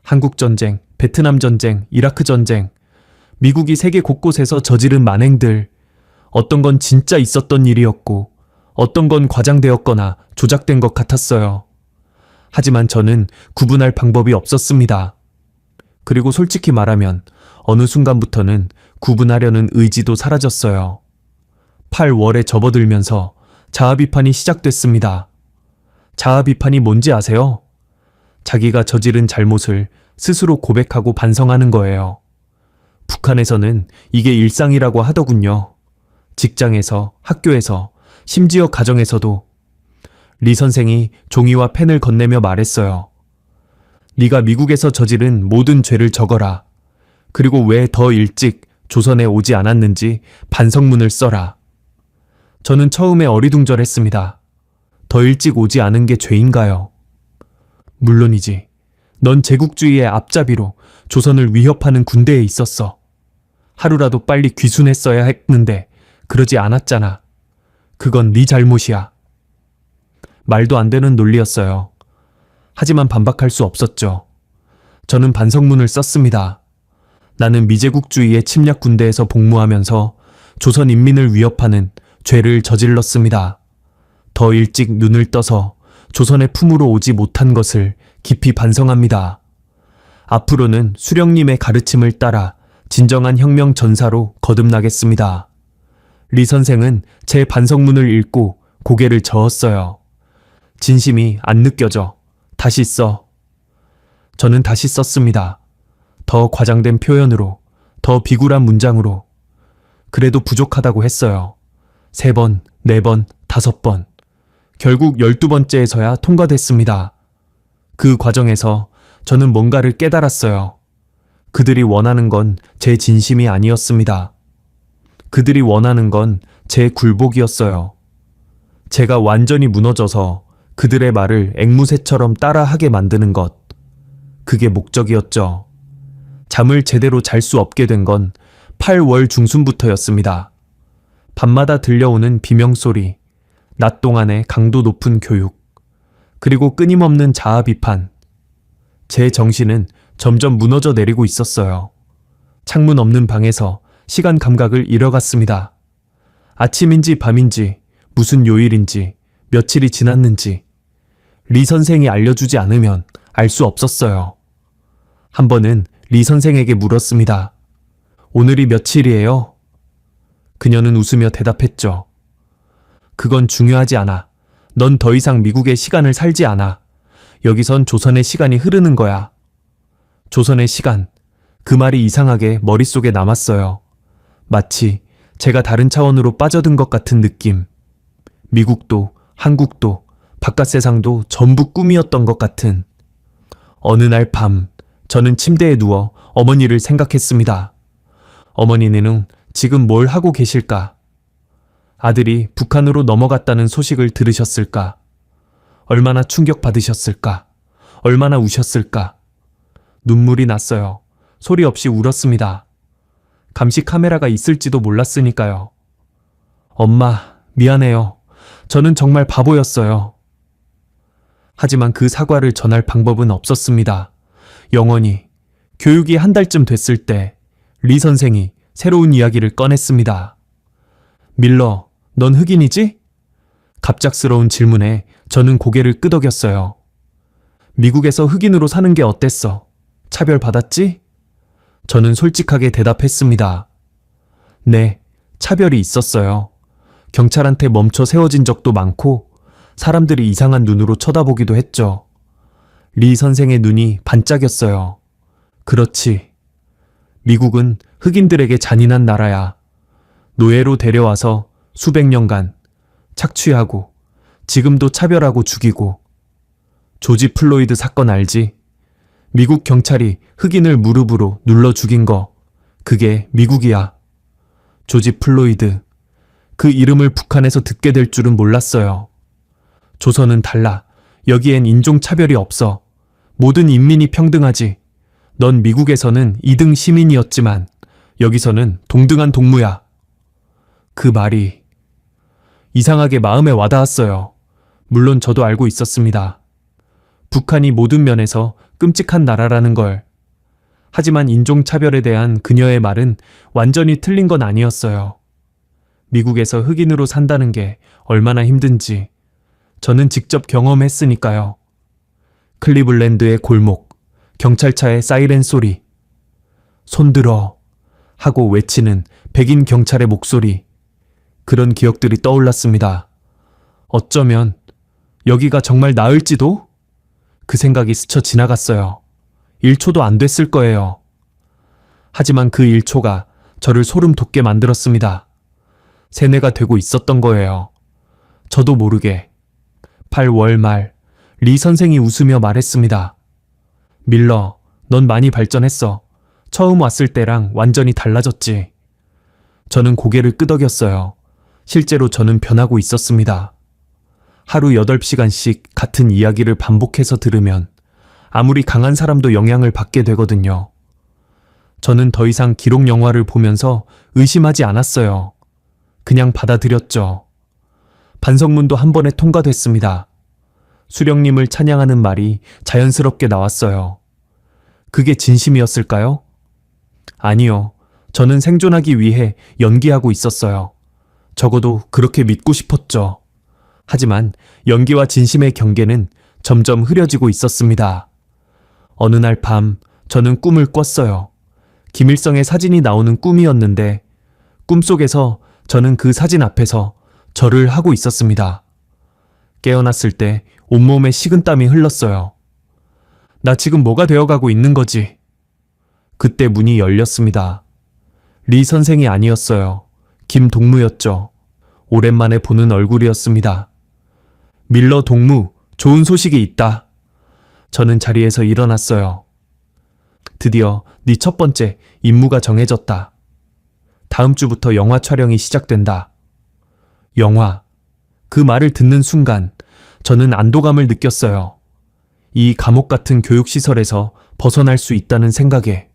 한국전쟁, 베트남전쟁, 이라크전쟁, 미국이 세계 곳곳에서 저지른 만행들. 어떤 건 진짜 있었던 일이었고 어떤 건 과장되었거나 조작된 것 같았어요. 하지만 저는 구분할 방법이 없었습니다. 그리고 솔직히 말하면 어느 순간부터는 구분하려는 의지도 사라졌어요. 8월에 접어들면서 자아 비판이 시작됐습니다. 자아 비판이 뭔지 아세요? 자기가 저지른 잘못을 스스로 고백하고 반성하는 거예요. 북한에서는 이게 일상이라고 하더군요. 직장에서, 학교에서, 심지어 가정에서도. 리 선생이 종이와 펜을 건네며 말했어요. 네가 미국에서 저지른 모든 죄를 적어라. 그리고 왜 더 일찍 조선에 오지 않았는지 반성문을 써라. 저는 처음에 어리둥절했습니다. 더 일찍 오지 않은 게 죄인가요? 물론이지. 넌 제국주의의 앞잡이로 조선을 위협하는 군대에 있었어. 하루라도 빨리 귀순했어야 했는데 그러지 않았잖아. 그건 네 잘못이야. 말도 안 되는 논리였어요. 하지만 반박할 수 없었죠. 저는 반성문을 썼습니다. 나는 미제국주의의 침략 군대에서 복무하면서 조선 인민을 위협하는 죄를 저질렀습니다. 더 일찍 눈을 떠서 조선의 품으로 오지 못한 것을 깊이 반성합니다. 앞으로는 수령님의 가르침을 따라 진정한 혁명 전사로 거듭나겠습니다. 리 선생은 제 반성문을 읽고 고개를 저었어요. 진심이 안 느껴져. 다시 써. 저는 다시 썼습니다. 더 과장된 표현으로, 더 비굴한 문장으로. 그래도 부족하다고 했어요. 3번, 4번, 5번. 결국 12번째에서야 통과됐습니다. 그 과정에서 저는 뭔가를 깨달았어요. 그들이 원하는 건 제 진심이 아니었습니다. 그들이 원하는 건 제 굴복이었어요. 제가 완전히 무너져서 그들의 말을 앵무새처럼 따라하게 만드는 것. 그게 목적이었죠. 잠을 제대로 잘 수 없게 된 건 8월 중순부터였습니다. 밤마다 들려오는 비명소리, 낮 동안의 강도 높은 교육, 그리고 끊임없는 자아 비판. 제 정신은 점점 무너져 내리고 있었어요. 창문 없는 방에서 시간 감각을 잃어갔습니다. 아침인지 밤인지, 무슨 요일인지, 며칠이 지났는지. 리 선생이 알려주지 않으면 알 수 없었어요. 한 번은 리 선생에게 물었습니다. 오늘이 며칠이에요? 그녀는 웃으며 대답했죠. 그건 중요하지 않아. 넌 더 이상 미국의 시간을 살지 않아. 여기선 조선의 시간이 흐르는 거야. 조선의 시간. 그 말이 이상하게 머릿속에 남았어요. 마치 제가 다른 차원으로 빠져든 것 같은 느낌. 미국도, 한국도, 바깥 세상도 전부 꿈이었던 것 같은. 어느 날 밤, 저는 침대에 누워 어머니를 생각했습니다. 어머니는 지금 뭘 하고 계실까? 아들이 북한으로 넘어갔다는 소식을 들으셨을까? 얼마나 충격받으셨을까? 얼마나 우셨을까? 눈물이 났어요. 소리 없이 울었습니다. 감시 카메라가 있을지도 몰랐으니까요. 엄마, 미안해요. 저는 정말 바보였어요. 하지만 그 사과를 전할 방법은 없었습니다. 영원히. 교육이 한 달쯤 됐을 때 리 선생이 새로운 이야기를 꺼냈습니다. 밀러, 넌 흑인이지? 갑작스러운 질문에 저는 고개를 끄덕였어요. 미국에서 흑인으로 사는 게 어땠어? 차별받았지? 저는 솔직하게 대답했습니다. 네, 차별이 있었어요. 경찰한테 멈춰 세워진 적도 많고 사람들이 이상한 눈으로 쳐다보기도 했죠. 리 선생의 눈이 반짝였어요. 그렇지. 미국은 흑인들에게 잔인한 나라야. 노예로 데려와서 수백 년간 착취하고 지금도 차별하고 죽이고. 조지 플로이드 사건 알지? 미국 경찰이 흑인을 무릎으로 눌러 죽인 거. 그게 미국이야. 조지 플로이드. 그 이름을 북한에서 듣게 될 줄은 몰랐어요. 조선은 달라. 여기엔 인종차별이 없어. 모든 인민이 평등하지. 넌 미국에서는 2등 시민이었지만 여기서는 동등한 동무야. 그 말이 이상하게 마음에 와닿았어요. 물론 저도 알고 있었습니다. 북한이 모든 면에서 끔찍한 나라라는 걸. 하지만 인종차별에 대한 그녀의 말은 완전히 틀린 건 아니었어요. 미국에서 흑인으로 산다는 게 얼마나 힘든지 저는 직접 경험했으니까요. 클리블랜드의 골목, 경찰차의 사이렌 소리, 손들어 하고 외치는 백인 경찰의 목소리, 그런 기억들이 떠올랐습니다. 어쩌면 여기가 정말 나을지도? 그 생각이 스쳐 지나갔어요. 1초도 안 됐을 거예요. 하지만 그 1초가 저를 소름 돋게 만들었습니다. 세뇌가 되고 있었던 거예요. 저도 모르게. 8월 말, 리 선생이 웃으며 말했습니다. 밀러, 넌 많이 발전했어. 처음 왔을 때랑 완전히 달라졌지. 저는 고개를 끄덕였어요. 실제로 저는 변하고 있었습니다. 하루 8시간씩 같은 이야기를 반복해서 들으면 아무리 강한 사람도 영향을 받게 되거든요. 저는 더 이상 기록 영화를 보면서 의심하지 않았어요. 그냥 받아들였죠. 반성문도 한 번에 통과됐습니다. 수령님을 찬양하는 말이 자연스럽게 나왔어요. 그게 진심이었을까요? 아니요. 저는 생존하기 위해 연기하고 있었어요. 적어도 그렇게 믿고 싶었죠. 하지만 연기와 진심의 경계는 점점 흐려지고 있었습니다. 어느 날 밤 저는 꿈을 꿨어요. 김일성의 사진이 나오는 꿈이었는데 꿈속에서 저는 그 사진 앞에서 절을 하고 있었습니다. 깨어났을 때 온몸에 식은땀이 흘렀어요. 나 지금 뭐가 되어가고 있는 거지? 그때 문이 열렸습니다. 리 선생이 아니었어요. 김동무였죠. 오랜만에 보는 얼굴이었습니다. 밀러 동무, 좋은 소식이 있다. 저는 자리에서 일어났어요. 드디어 네 첫 번째 임무가 정해졌다. 다음 주부터 영화 촬영이 시작된다. 영화. 그 말을 듣는 순간 저는 안도감을 느꼈어요. 이 감옥 같은 교육시설에서 벗어날 수 있다는 생각에.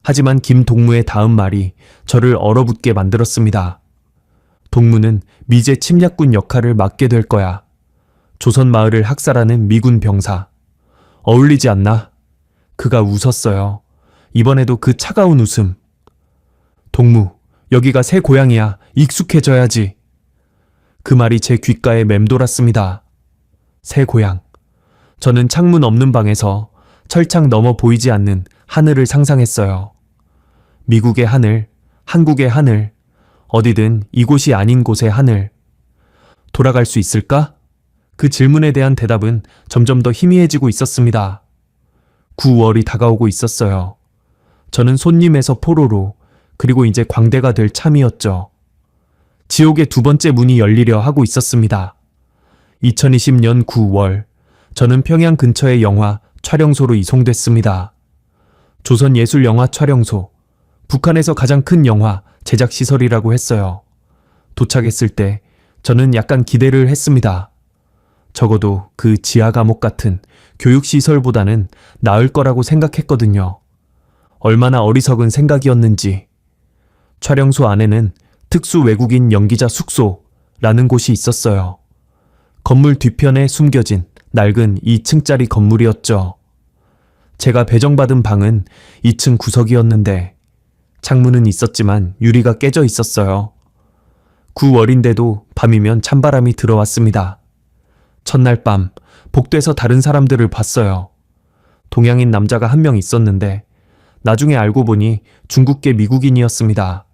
하지만 김동무의 다음 말이 저를 얼어붙게 만들었습니다. 동무는 미제 침략군 역할을 맡게 될 거야. 조선 마을을 학살하는 미군 병사. 어울리지 않나? 그가 웃었어요. 이번에도 그 차가운 웃음. 동무, 여기가 새 고향이야. 익숙해져야지. 그 말이 제 귓가에 맴돌았습니다. 새 고향. 저는 창문 없는 방에서 철창 너머 보이지 않는 하늘을 상상했어요. 미국의 하늘, 한국의 하늘, 어디든 이곳이 아닌 곳의 하늘. 돌아갈 수 있을까? 그 질문에 대한 대답은 점점 더 희미해지고 있었습니다. 9월이 다가오고 있었어요. 저는 손님에서 포로로, 그리고 이제 광대가 될 참이었죠. 지옥의 두 번째 문이 열리려 하고 있었습니다. 2020년 9월, 저는 평양 근처의 영화 촬영소로 이송됐습니다. 조선예술영화 촬영소, 북한에서 가장 큰 영화 제작시설이라고 했어요. 도착했을 때 저는 약간 기대를 했습니다. 적어도 그 지하 감옥 같은 교육시설보다는 나을 거라고 생각했거든요. 얼마나 어리석은 생각이었는지. 촬영소 안에는 특수 외국인 연기자 숙소라는 곳이 있었어요. 건물 뒤편에 숨겨진 낡은 2층짜리 건물이었죠. 제가 배정받은 방은 2층 구석이었는데 창문은 있었지만 유리가 깨져 있었어요. 9월인데도 밤이면 찬바람이 들어왔습니다. 첫날 밤 복도에서 다른 사람들을 봤어요. 동양인 남자가 한 명 있었는데 나중에 알고 보니 중국계 미국인이었습니다.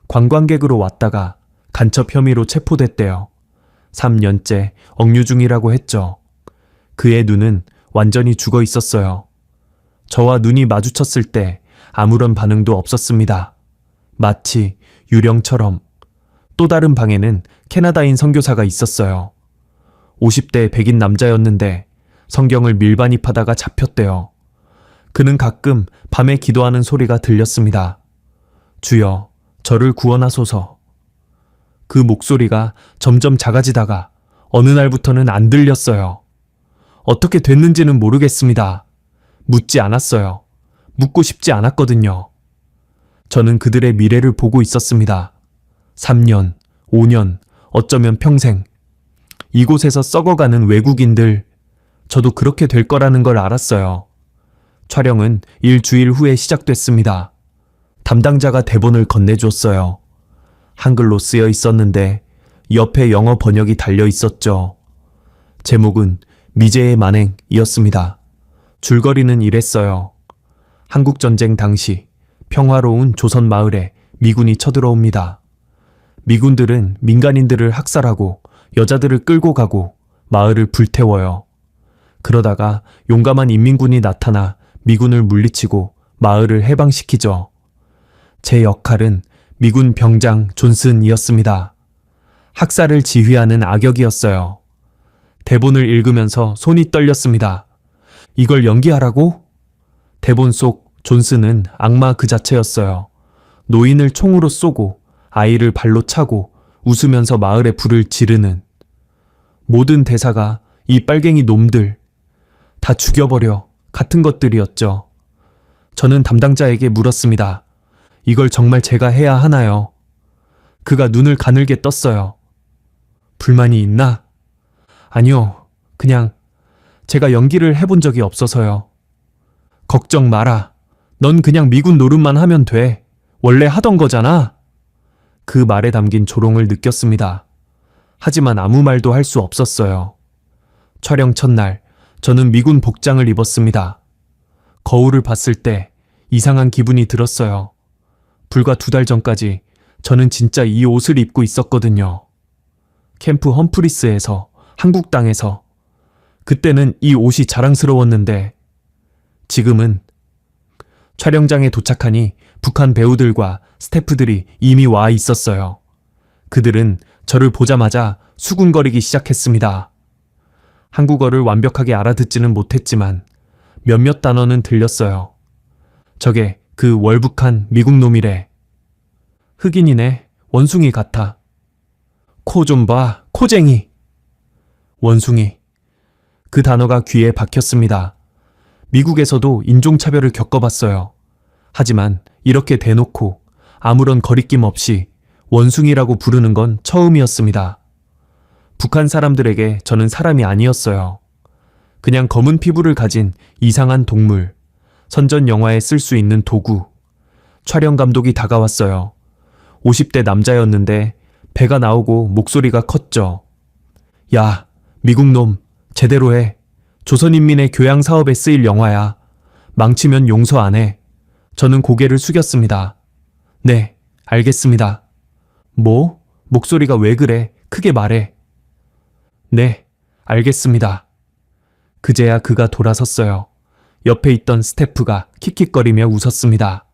관광객으로 왔다가 간첩 혐의로 체포됐대요. 3년째 억류 중이라고 했죠. 그의 눈은 완전히 죽어 있었어요. 저와 눈이 마주쳤을 때 아무런 반응도 없었습니다. 마치 유령처럼. 또 다른 방에는 캐나다인 선교사가 있었어요. 50대 백인 남자였는데 성경을 밀반입하다가 잡혔대요. 그는 가끔 밤에 기도하는 소리가 들렸습니다. 주여, 저를 구원하소서. 그 목소리가 점점 작아지다가 어느 날부터는 안 들렸어요. 어떻게 됐는지는 모르겠습니다. 묻지 않았어요. 묻고 싶지 않았거든요. 저는 그들의 미래를 보고 있었습니다. 3년, 5년, 어쩌면 평생. 이곳에서 썩어가는 외국인들, 저도 그렇게 될 거라는 걸 알았어요. 촬영은 일주일 후에 시작됐습니다. 담당자가 대본을 건네줬어요. 한글로 쓰여 있었는데 옆에 영어 번역이 달려 있었죠. 제목은 미제의 만행이었습니다. 줄거리는 이랬어요. 한국전쟁 당시 평화로운 조선 마을에 미군이 쳐들어옵니다. 미군들은 민간인들을 학살하고 여자들을 끌고 가고 마을을 불태워요. 그러다가 용감한 인민군이 나타나 미군을 물리치고 마을을 해방시키죠. 제 역할은 미군 병장 존슨이었습니다. 학살을 지휘하는 악역이었어요. 대본을 읽으면서 손이 떨렸습니다. 이걸 연기하라고? 대본 속 존슨은 악마 그 자체였어요. 노인을 총으로 쏘고 아이를 발로 차고 웃으면서 마을에 불을 지르는. 모든 대사가 이 빨갱이 놈들 다 죽여버려 같은 것들이었죠. 저는 담당자에게 물었습니다. 이걸 정말 제가 해야 하나요? 그가 눈을 가늘게 떴어요. 불만이 있나? 아니요. 그냥 제가 연기를 해본 적이 없어서요. 걱정 마라. 넌 그냥 미군 노릇만 하면 돼. 원래 하던 거잖아. 그 말에 담긴 조롱을 느꼈습니다. 하지만 아무 말도 할 수 없었어요. 촬영 첫날, 저는 미군 복장을 입었습니다. 거울을 봤을 때 이상한 기분이 들었어요. 불과 2달 전까지 저는 진짜 이 옷을 입고 있었거든요. 캠프 험프리스에서, 한국 땅에서. 그때는 이 옷이 자랑스러웠는데 지금은. 촬영장에 도착하니 북한 배우들과 스태프들이 이미 와 있었어요. 그들은 저를 보자마자 수군거리기 시작했습니다. 한국어를 완벽하게 알아듣지는 못했지만 몇몇 단어는 들렸어요. 저게 그 월북한 미국 놈이래. 흑인이네. 원숭이 같아. 코 좀 봐. 코쟁이. 원숭이. 그 단어가 귀에 박혔습니다. 미국에서도 인종차별을 겪어봤어요. 하지만 이렇게 대놓고 아무런 거리낌 없이 원숭이라고 부르는 건 처음이었습니다. 북한 사람들에게 저는 사람이 아니었어요. 그냥 검은 피부를 가진 이상한 동물, 선전 영화에 쓸 수 있는 도구. 촬영 감독이 다가왔어요. 50대 남자였는데 배가 나오고 목소리가 컸죠. 야, 미국 놈, 제대로 해. 조선인민의 교양 사업에 쓰일 영화야. 망치면 용서 안 해. 저는 고개를 숙였습니다. 네, 알겠습니다. 뭐? 목소리가 왜 그래? 크게 말해. 네, 알겠습니다. 그제야 그가 돌아섰어요. 옆에 있던 스태프가 킥킥거리며 웃었습니다.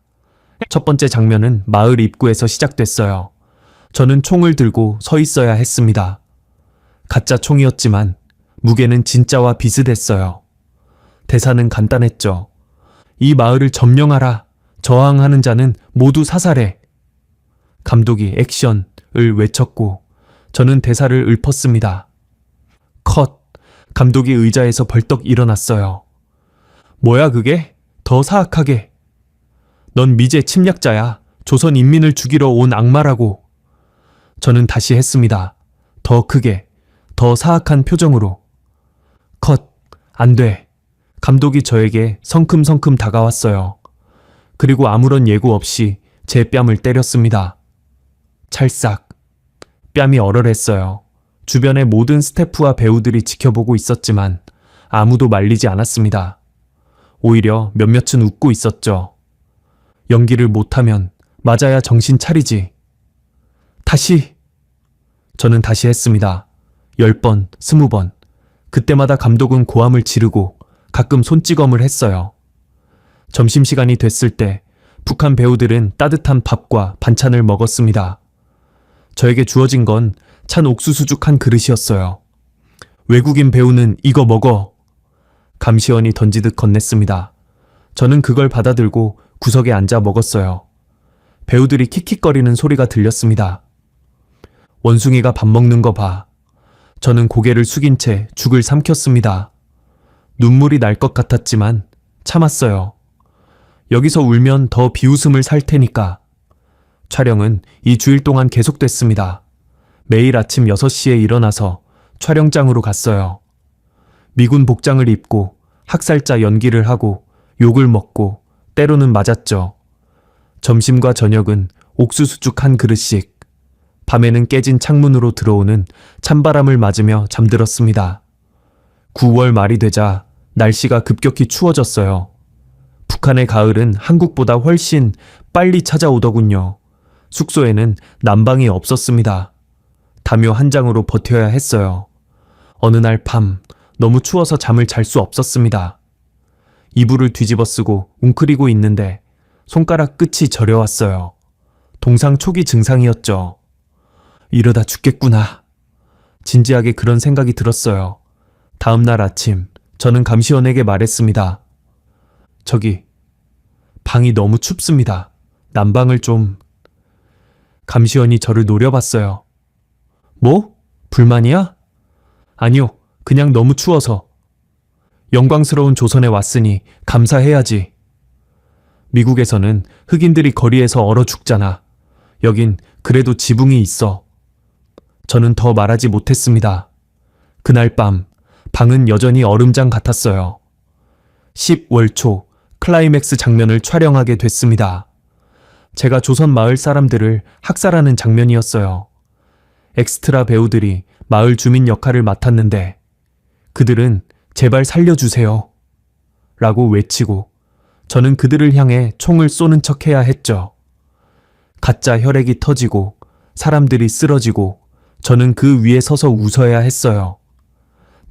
첫 번째 장면은 마을 입구에서 시작됐어요. 저는 총을 들고 서 있어야 했습니다. 가짜 총이었지만 무게는 진짜와 비슷했어요. 대사는 간단했죠. 이 마을을 점령하라. 저항하는 자는 모두 사살해. 감독이 액션을 외쳤고 저는 대사를 읊었습니다. 컷. 감독이 의자에서 벌떡 일어났어요. 뭐야 그게? 더 사악하게. 넌 미제 침략자야. 조선 인민을 죽이러 온 악마라고. 저는 다시 했습니다. 더 크게, 더 사악한 표정으로. 컷. 안 돼. 감독이 저에게 성큼성큼 다가왔어요. 그리고 아무런 예고 없이 제 뺨을 때렸습니다. 찰싹. 뺨이 얼얼했어요. 주변의 모든 스태프와 배우들이 지켜보고 있었지만 아무도 말리지 않았습니다. 오히려 몇몇은 웃고 있었죠. 연기를 못하면 맞아야 정신 차리지. 다시. 저는 다시 했습니다. 10번, 20번. 그때마다 감독은 고함을 지르고 가끔 손찌검을 했어요. 점심시간이 됐을 때 북한 배우들은 따뜻한 밥과 반찬을 먹었습니다. 저에게 주어진 건 찬 옥수수죽 한 그릇이었어요. 외국인 배우는 이거 먹어. 감시원이 던지듯 건넸습니다. 저는 그걸 받아들고 구석에 앉아 먹었어요. 배우들이 킥킥거리는 소리가 들렸습니다. 원숭이가 밥 먹는 거 봐. 저는 고개를 숙인 채 죽을 삼켰습니다. 눈물이 날 것 같았지만 참았어요. 여기서 울면 더 비웃음을 살 테니까. 촬영은 2주일 동안 계속됐습니다. 매일 아침 6시에 일어나서 촬영장으로 갔어요. 미군 복장을 입고 학살자 연기를 하고 욕을 먹고 때로는 맞았죠. 점심과 저녁은 옥수수죽 한 그릇씩. 밤에는 깨진 창문으로 들어오는 찬바람을 맞으며 잠들었습니다. 9월 말이 되자 날씨가 급격히 추워졌어요. 북한의 가을은 한국보다 훨씬 빨리 찾아오더군요. 숙소에는 난방이 없었습니다. 담요 한 장으로 버텨야 했어요. 어느 날 밤 너무 추워서 잠을 잘 수 없었습니다. 이불을 뒤집어 쓰고 웅크리고 있는데 손가락 끝이 저려왔어요. 동상 초기 증상이었죠. 이러다 죽겠구나. 진지하게 그런 생각이 들었어요. 다음 날 아침 저는 감시원에게 말했습니다. 저기, 방이 너무 춥습니다. 난방을 좀... 감시원이 저를 노려봤어요. 뭐? 불만이야? 아니요, 그냥 너무 추워서. 영광스러운 조선에 왔으니 감사해야지. 미국에서는 흑인들이 거리에서 얼어 죽잖아. 여긴 그래도 지붕이 있어. 저는 더 말하지 못했습니다. 그날 밤 방은 여전히 얼음장 같았어요. 10월 초 클라이맥스 장면을 촬영하게 됐습니다. 제가 조선 마을 사람들을 학살하는 장면이었어요. 엑스트라 배우들이 마을 주민 역할을 맡았는데 그들은 제발 살려주세요 라고 외치고 저는 그들을 향해 총을 쏘는 척 해야 했죠. 가짜 혈액이 터지고 사람들이 쓰러지고 저는 그 위에 서서 웃어야 했어요.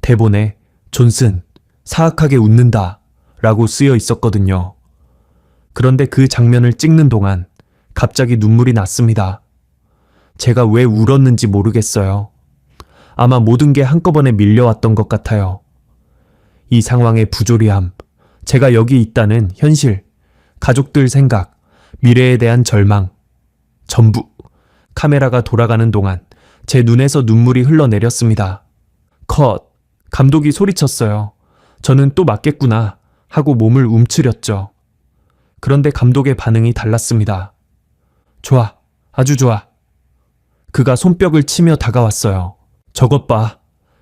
대본에 존슨, 사악하게 웃는다 라고 쓰여 있었거든요. 그런데 그 장면을 찍는 동안 갑자기 눈물이 났습니다. 제가 왜 울었는지 모르겠어요. 아마 모든 게 한꺼번에 밀려왔던 것 같아요. 이 상황의 부조리함, 제가 여기 있다는 현실, 가족들 생각, 미래에 대한 절망, 전부 카메라가 돌아가는 동안 제 눈에서 눈물이 흘러내렸습니다. 컷! 감독이 소리쳤어요. 저는 또 맞겠구나 하고 몸을 움츠렸죠. 그런데 감독의 반응이 달랐습니다. 좋아, 아주 좋아. 그가 손뼉을 치며 다가왔어요. 저것 봐.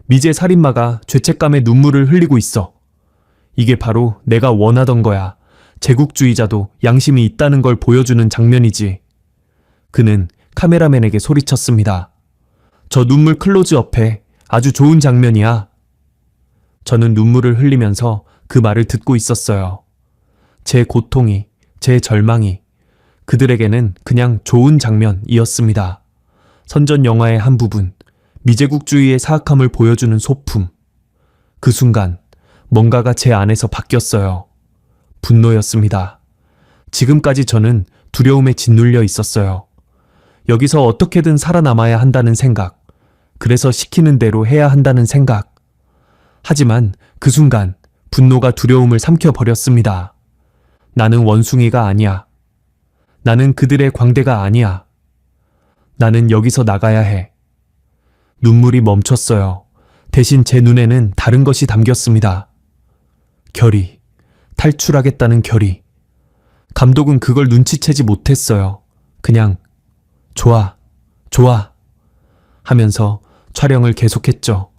미제 살인마가 죄책감에 눈물을 흘리고 있어. 이게 바로 내가 원하던 거야. 제국주의자도 양심이 있다는 걸 보여주는 장면이지. 그는 카메라맨에게 소리쳤습니다. 저 눈물 클로즈업해. 아주 좋은 장면이야. 저는 눈물을 흘리면서 그 말을 듣고 있었어요. 제 고통이, 제 절망이 그들에게는 그냥 좋은 장면이었습니다. 선전 영화의 한 부분, 미제국주의의 사악함을 보여주는 소품. 그 순간 뭔가가 제 안에서 바뀌었어요. 분노였습니다. 지금까지 저는 두려움에 짓눌려 있었어요. 여기서 어떻게든 살아남아야 한다는 생각, 그래서 시키는 대로 해야 한다는 생각. 하지만 그 순간 분노가 두려움을 삼켜버렸습니다. 나는 원숭이가 아니야. 나는 그들의 광대가 아니야. 나는 여기서 나가야 해. 눈물이 멈췄어요. 대신 제 눈에는 다른 것이 담겼습니다. 결의, 탈출하겠다는 결의. 감독은 그걸 눈치채지 못했어요. 그냥 좋아, 좋아 하면서 촬영을 계속했죠.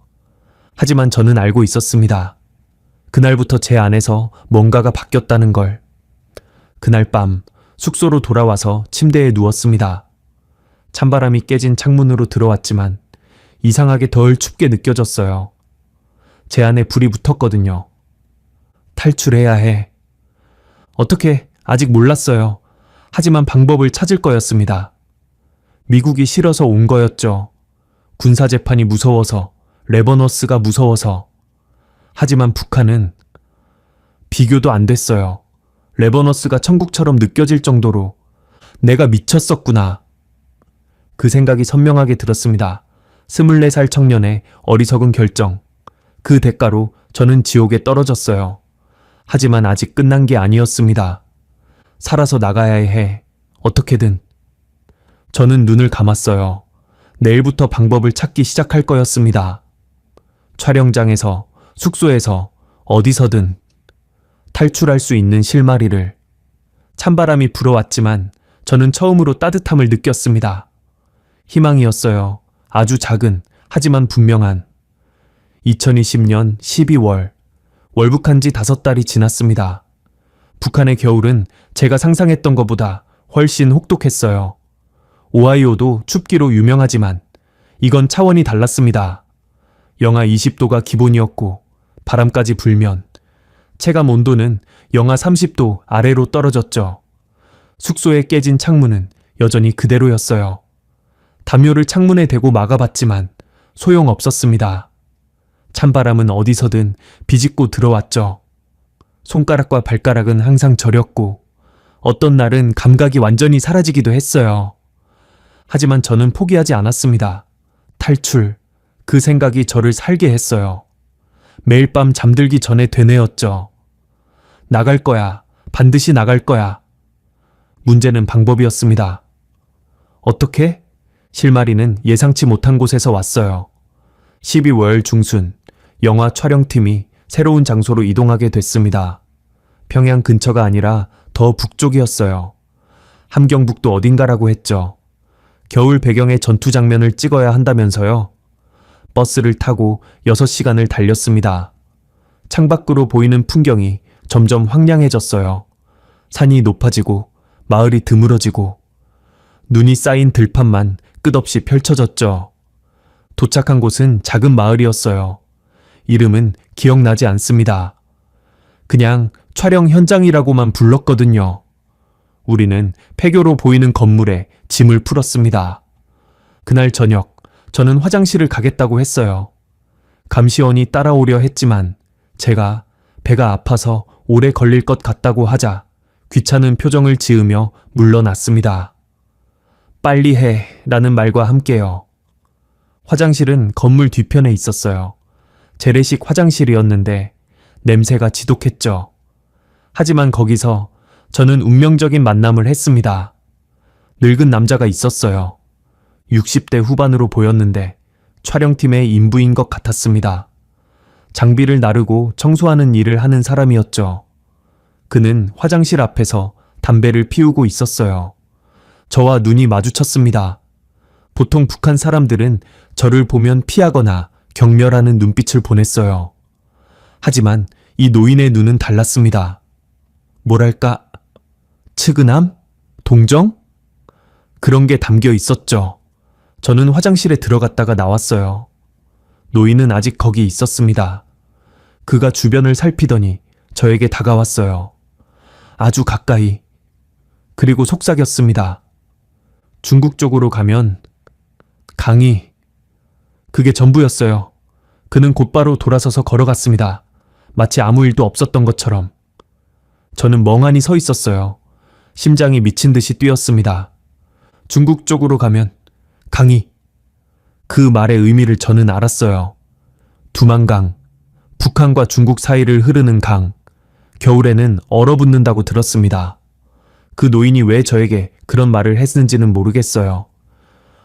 하지만 저는 알고 있었습니다. 그날부터 제 안에서 뭔가가 바뀌었다는 걸. 그날 밤 숙소로 돌아와서 침대에 누웠습니다. 찬바람이 깨진 창문으로 들어왔지만 이상하게 덜 춥게 느껴졌어요. 제 안에 불이 붙었거든요. 탈출해야 해. 어떻게 아직 몰랐어요. 하지만 방법을 찾을 거였습니다. 미국이 싫어서 온 거였죠. 군사재판이 무서워서, 레버너스가 무서워서. 하지만 북한은 비교도 안 됐어요. 레버너스가 천국처럼 느껴질 정도로 내가 미쳤었구나. 그 생각이 선명하게 들었습니다. 24살 청년의 어리석은 결정. 그 대가로 저는 지옥에 떨어졌어요. 하지만 아직 끝난 게 아니었습니다. 살아서 나가야 해. 어떻게든. 저는 눈을 감았어요. 내일부터 방법을 찾기 시작할 거였습니다. 촬영장에서, 숙소에서, 어디서든 탈출할 수 있는 실마리를. 찬바람이 불어왔지만 저는 처음으로 따뜻함을 느꼈습니다. 희망이었어요. 아주 작은, 하지만 분명한. 2020년 12월, 월북한 지 5달이 지났습니다. 북한의 겨울은 제가 상상했던 것보다 훨씬 혹독했어요. 오하이오도 춥기로 유명하지만 이건 차원이 달랐습니다. 영하 20도가 기본이었고 바람까지 불면 체감 온도는 영하 30도 아래로 떨어졌죠. 숙소에 깨진 창문은 여전히 그대로였어요. 담요를 창문에 대고 막아봤지만 소용없었습니다. 찬바람은 어디서든 비집고 들어왔죠. 손가락과 발가락은 항상 저렸고 어떤 날은 감각이 완전히 사라지기도 했어요. 하지만 저는 포기하지 않았습니다. 탈출, 그 생각이 저를 살게 했어요. 매일 밤 잠들기 전에 되뇌었죠. 나갈 거야. 반드시 나갈 거야. 문제는 방법이었습니다. 어떻게? 실마리는 예상치 못한 곳에서 왔어요. 12월 중순, 영화 촬영팀이 새로운 장소로 이동하게 됐습니다. 평양 근처가 아니라 더 북쪽이었어요. 함경북도 어딘가라고 했죠. 겨울 배경의 전투 장면을 찍어야 한다면서요. 버스를 타고 6시간을 달렸습니다. 창밖으로 보이는 풍경이 점점 황량해졌어요. 산이 높아지고 마을이 드물어지고 눈이 쌓인 들판만 끝없이 펼쳐졌죠. 도착한 곳은 작은 마을이었어요. 이름은 기억나지 않습니다. 그냥 촬영 현장이라고만 불렀거든요. 우리는 폐교로 보이는 건물에 짐을 풀었습니다. 그날 저녁, 저는 화장실을 가겠다고 했어요. 감시원이 따라오려 했지만 제가 배가 아파서 오래 걸릴 것 같다고 하자 귀찮은 표정을 지으며 물러났습니다. 빨리 해 라는 말과 함께요. 화장실은 건물 뒤편에 있었어요. 재래식 화장실이었는데 냄새가 지독했죠. 하지만 거기서 저는 운명적인 만남을 했습니다. 늙은 남자가 있었어요. 60대 후반으로 보였는데 촬영팀의 인부인 것 같았습니다. 장비를 나르고 청소하는 일을 하는 사람이었죠. 그는 화장실 앞에서 담배를 피우고 있었어요. 저와 눈이 마주쳤습니다. 보통 북한 사람들은 저를 보면 피하거나 경멸하는 눈빛을 보냈어요. 하지만 이 노인의 눈은 달랐습니다. 뭐랄까, 측은함? 동정? 그런 게 담겨 있었죠. 저는 화장실에 들어갔다가 나왔어요. 노인은 아직 거기 있었습니다. 그가 주변을 살피더니 저에게 다가왔어요. 아주 가까이. 그리고 속삭였습니다. 중국 쪽으로 가면 강이. 그게 전부였어요. 그는 곧바로 돌아서서 걸어갔습니다. 마치 아무 일도 없었던 것처럼. 저는 멍하니 서 있었어요. 심장이 미친 듯이 뛰었습니다. 중국 쪽으로 가면 강이. 그 말의 의미를 저는 알았어요. 두만강, 북한과 중국 사이를 흐르는 강. 겨울에는 얼어붙는다고 들었습니다. 그 노인이 왜 저에게 그런 말을 했는지는 모르겠어요.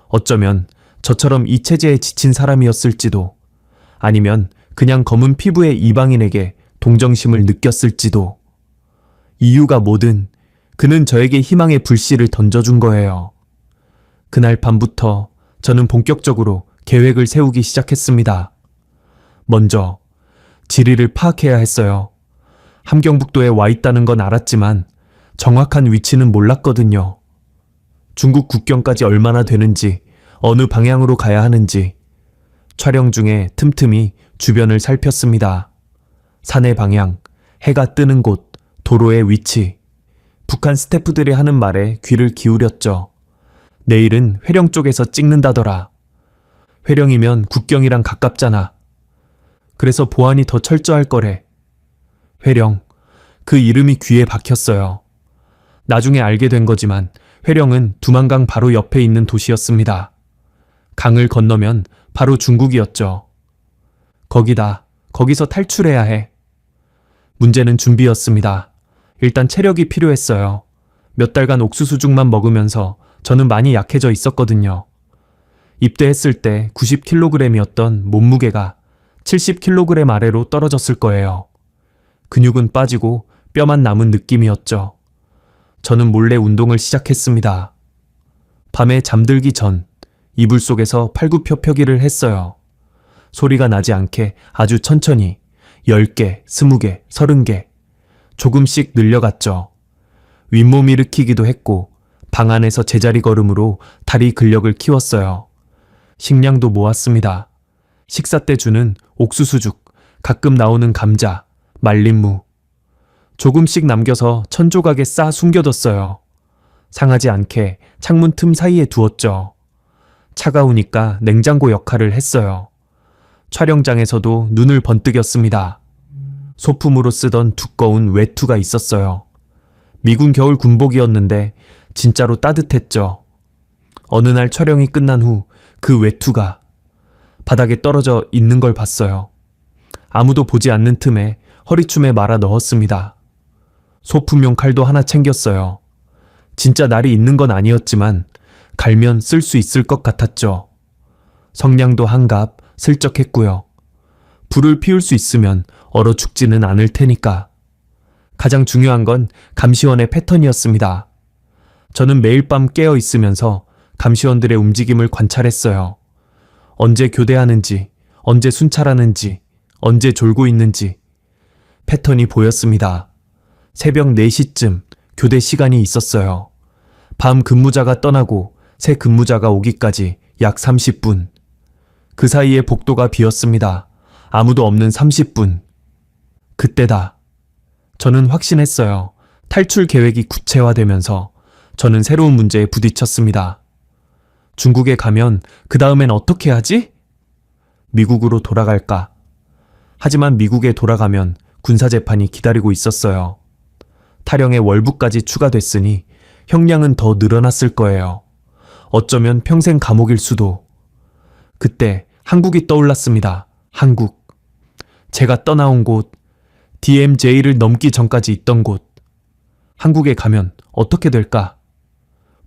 어쩌면 저처럼 이 체제에 지친 사람이었을지도, 아니면 그냥 검은 피부의 이방인에게 동정심을 느꼈을지도. 이유가 뭐든 그는 저에게 희망의 불씨를 던져준 거예요. 그날 밤부터 저는 본격적으로 계획을 세우기 시작했습니다. 먼저 지리를 파악해야 했어요. 함경북도에 와 있다는 건 알았지만 정확한 위치는 몰랐거든요. 중국 국경까지 얼마나 되는지, 어느 방향으로 가야 하는지. 촬영 중에 틈틈이 주변을 살폈습니다. 산의 방향, 해가 뜨는 곳, 도로의 위치. 북한 스태프들이 하는 말에 귀를 기울였죠. 내일은 회령 쪽에서 찍는다더라. 회령이면 국경이랑 가깝잖아. 그래서 보안이 더 철저할 거래. 회령, 그 이름이 귀에 박혔어요. 나중에 알게 된 거지만 회령은 두만강 바로 옆에 있는 도시였습니다. 강을 건너면 바로 중국이었죠. 거기다, 거기서 탈출해야 해. 문제는 준비였습니다. 일단 체력이 필요했어요. 몇 달간 옥수수죽만 먹으면서 저는 많이 약해져 있었거든요. 입대했을 때 90kg이었던 몸무게가 70kg 아래로 떨어졌을 거예요. 근육은 빠지고 뼈만 남은 느낌이었죠. 저는 몰래 운동을 시작했습니다. 밤에 잠들기 전 이불 속에서 팔굽혀펴기를 했어요. 소리가 나지 않게 아주 천천히 10개, 20개, 30개 조금씩 늘려갔죠. 윗몸 일으키기도 했고 방 안에서 제자리 걸음으로 다리 근력을 키웠어요. 식량도 모았습니다. 식사 때 주는 옥수수죽, 가끔 나오는 감자, 말린 무. 조금씩 남겨서 천조각에 싸 숨겨뒀어요. 상하지 않게 창문 틈 사이에 두었죠. 차가우니까 냉장고 역할을 했어요. 촬영장에서도 눈을 번뜩였습니다. 소품으로 쓰던 두꺼운 외투가 있었어요. 미군 겨울 군복이었는데 진짜로 따뜻했죠. 어느 날 촬영이 끝난 후 그 외투가 바닥에 떨어져 있는 걸 봤어요. 아무도 보지 않는 틈에 허리춤에 말아 넣었습니다. 소품용 칼도 하나 챙겼어요. 진짜 날이 있는 건 아니었지만 갈면 쓸 수 있을 것 같았죠. 성냥도 한갑 슬쩍 했고요. 불을 피울 수 있으면 얼어 죽지는 않을 테니까. 가장 중요한 건 감시원의 패턴이었습니다. 저는 매일 밤 깨어 있으면서 감시원들의 움직임을 관찰했어요. 언제 교대하는지, 언제 순찰하는지, 언제 졸고 있는지. 패턴이 보였습니다. 새벽 4시쯤 교대 시간이 있었어요. 밤 근무자가 떠나고 새 근무자가 오기까지 약 30분. 그 사이에 복도가 비었습니다. 아무도 없는 30분. 그때다. 저는 확신했어요. 탈출 계획이 구체화되면서 저는 새로운 문제에 부딪혔습니다. 중국에 가면 그 다음엔 어떻게 하지? 미국으로 돌아갈까? 하지만 미국에 돌아가면 군사재판이 기다리고 있었어요. 타령에 월부까지 추가됐으니 형량은 더 늘어났을 거예요. 어쩌면 평생 감옥일 수도. 그때 한국이 떠올랐습니다. 한국. 제가 떠나온 곳, DMZ를 넘기 전까지 있던 곳. 한국에 가면 어떻게 될까?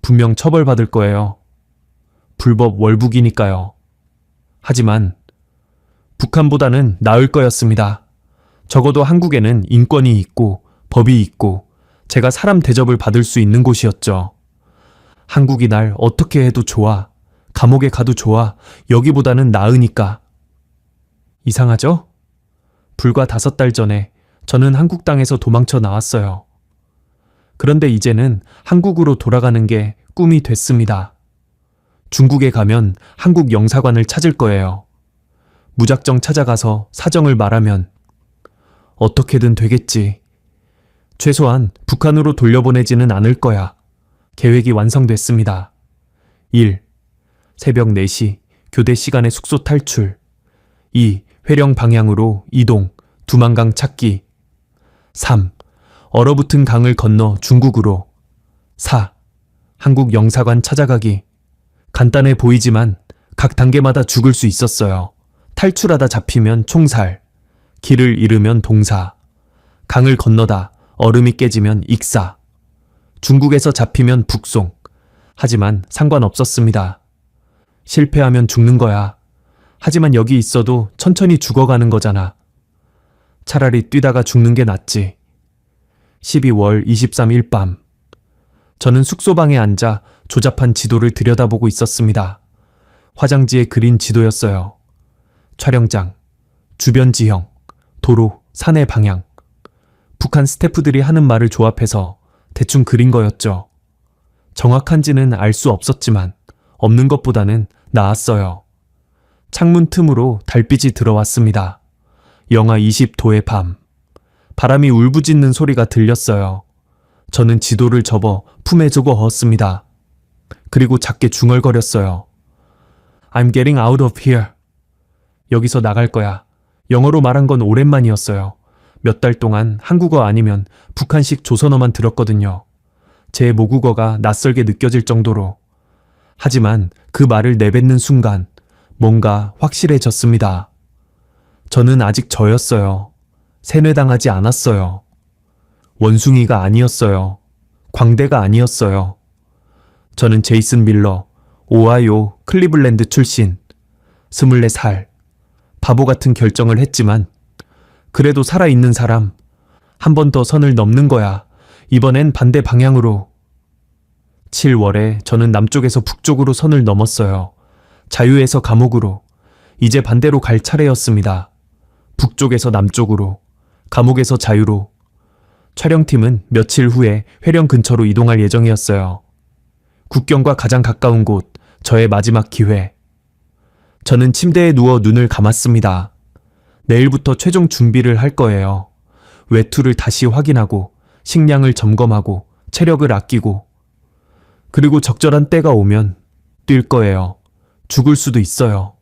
분명 처벌받을 거예요. 불법 월북이니까요. 하지만 북한보다는 나을 거였습니다. 적어도 한국에는 인권이 있고 법이 있고 제가 사람 대접을 받을 수 있는 곳이었죠. 한국이 날 어떻게 해도 좋아. 감옥에 가도 좋아. 여기보다는 나으니까. 이상하죠? 불과 5달 전에 저는 한국 땅에서 도망쳐 나왔어요. 그런데 이제는 한국으로 돌아가는 게 꿈이 됐습니다. 중국에 가면 한국 영사관을 찾을 거예요. 무작정 찾아가서 사정을 말하면 어떻게든 되겠지. 최소한 북한으로 돌려보내지는 않을 거야. 계획이 완성됐습니다. 1. 새벽 4시 교대 시간에 숙소 탈출. 2. 회령 방향으로 이동, 두만강 찾기. 3. 얼어붙은 강을 건너 중국으로. 4. 한국 영사관 찾아가기. 간단해 보이지만 각 단계마다 죽을 수 있었어요. 탈출하다 잡히면 총살, 길을 잃으면 동사, 강을 건너다 얼음이 깨지면 익사, 중국에서 잡히면 북송. 하지만 상관없었습니다. 실패하면 죽는 거야. 하지만 여기 있어도 천천히 죽어가는 거잖아. 차라리 뛰다가 죽는 게 낫지. 12월 23일 밤. 저는 숙소방에 앉아 조잡한 지도를 들여다보고 있었습니다. 화장지에 그린 지도였어요. 촬영장, 주변 지형, 도로, 산의 방향. 북한 스태프들이 하는 말을 조합해서 대충 그린 거였죠. 정확한지는 알 수 없었지만 없는 것보다는 나았어요. 창문 틈으로 달빛이 들어왔습니다. 영하 20도의 밤. 바람이 울부짖는 소리가 들렸어요. 저는 지도를 접어 품에 적어넣었습니다. 그리고 작게 중얼거렸어요. I'm getting out of here. 여기서 나갈 거야. 영어로 말한 건 오랜만이었어요. 몇 달 동안 한국어 아니면 북한식 조선어만 들었거든요. 제 모국어가 낯설게 느껴질 정도로. 하지만 그 말을 내뱉는 순간 뭔가 확실해졌습니다. 저는 아직 저였어요. 세뇌당하지 않았어요. 원숭이가 아니었어요. 광대가 아니었어요. 저는 제이슨 밀러, 오하이오 클리블랜드 출신, 24살. 바보 같은 결정을 했지만 그래도 살아있는 사람. 한 번 더 선을 넘는 거야. 이번엔 반대 방향으로. 7월에 저는 남쪽에서 북쪽으로 선을 넘었어요. 자유에서 감옥으로. 이제 반대로 갈 차례였습니다. 북쪽에서 남쪽으로, 감옥에서 자유로. 촬영팀은 며칠 후에 회령 근처로 이동할 예정이었어요. 국경과 가장 가까운 곳, 저의 마지막 기회. 저는 침대에 누워 눈을 감았습니다. 내일부터 최종 준비를 할 거예요. 외투를 다시 확인하고, 식량을 점검하고, 체력을 아끼고. 그리고 적절한 때가 오면 뛸 거예요. 죽을 수도 있어요.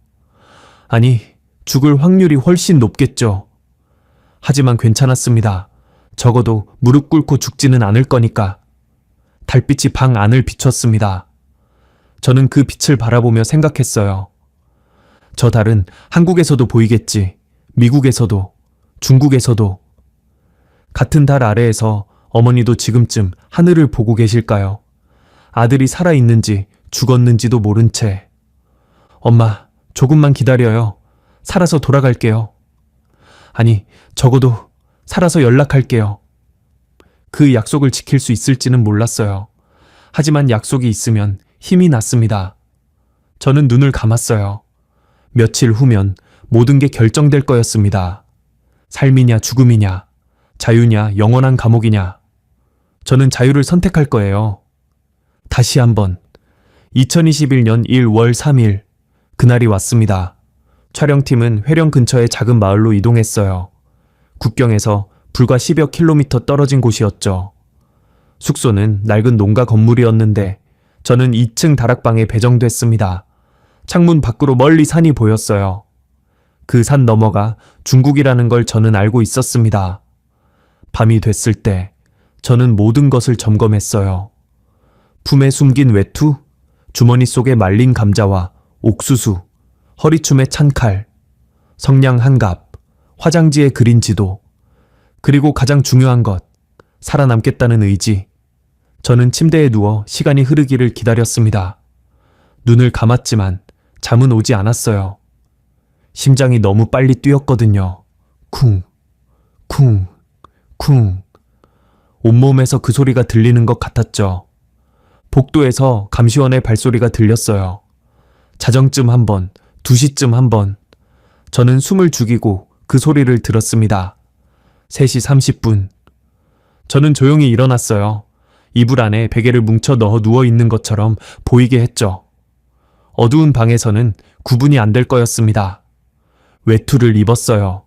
아니, 죽을 확률이 훨씬 높겠죠. 하지만 괜찮았습니다. 적어도 무릎 꿇고 죽지는 않을 거니까. 달빛이 방 안을 비췄습니다. 저는 그 빛을 바라보며 생각했어요. 저 달은 한국에서도 보이겠지. 미국에서도, 중국에서도. 같은 달 아래에서 어머니도 지금쯤 하늘을 보고 계실까요? 아들이 살아있는지 죽었는지도 모른 채. 엄마, 조금만 기다려요. 살아서 돌아갈게요. 아니, 적어도 살아서 연락할게요. 그 약속을 지킬 수 있을지는 몰랐어요. 하지만 약속이 있으면 힘이 났습니다. 저는 눈을 감았어요. 며칠 후면 모든 게 결정될 거였습니다. 삶이냐 죽음이냐, 자유냐 영원한 감옥이냐. 저는 자유를 선택할 거예요. 다시 한번. 2021년 1월 3일. 그날이 왔습니다. 촬영팀은 회령 근처의 작은 마을로 이동했어요. 국경에서 불과 10여 킬로미터 떨어진 곳이었죠. 숙소는 낡은 농가 건물이었는데 저는 2층 다락방에 배정됐습니다. 창문 밖으로 멀리 산이 보였어요. 그 산 너머가 중국이라는 걸 저는 알고 있었습니다. 밤이 됐을 때 저는 모든 것을 점검했어요. 품에 숨긴 외투, 주머니 속에 말린 감자와 옥수수, 허리춤에 찬 칼, 성냥 한 갑, 화장지에 그린 지도, 그리고 가장 중요한 것, 살아남겠다는 의지. 저는 침대에 누워 시간이 흐르기를 기다렸습니다. 눈을 감았지만 잠은 오지 않았어요. 심장이 너무 빨리 뛰었거든요. 쿵, 쿵, 쿵. 온몸에서 그 소리가 들리는 것 같았죠. 복도에서 감시원의 발소리가 들렸어요. 자정쯤 한 번, 2시쯤 한 번. 저는 숨을 죽이고 그 소리를 들었습니다. 3시 30분. 저는 조용히 일어났어요. 이불 안에 베개를 뭉쳐 넣어 누워있는 것처럼 보이게 했죠. 어두운 방에서는 구분이 안 될 거였습니다. 외투를 입었어요.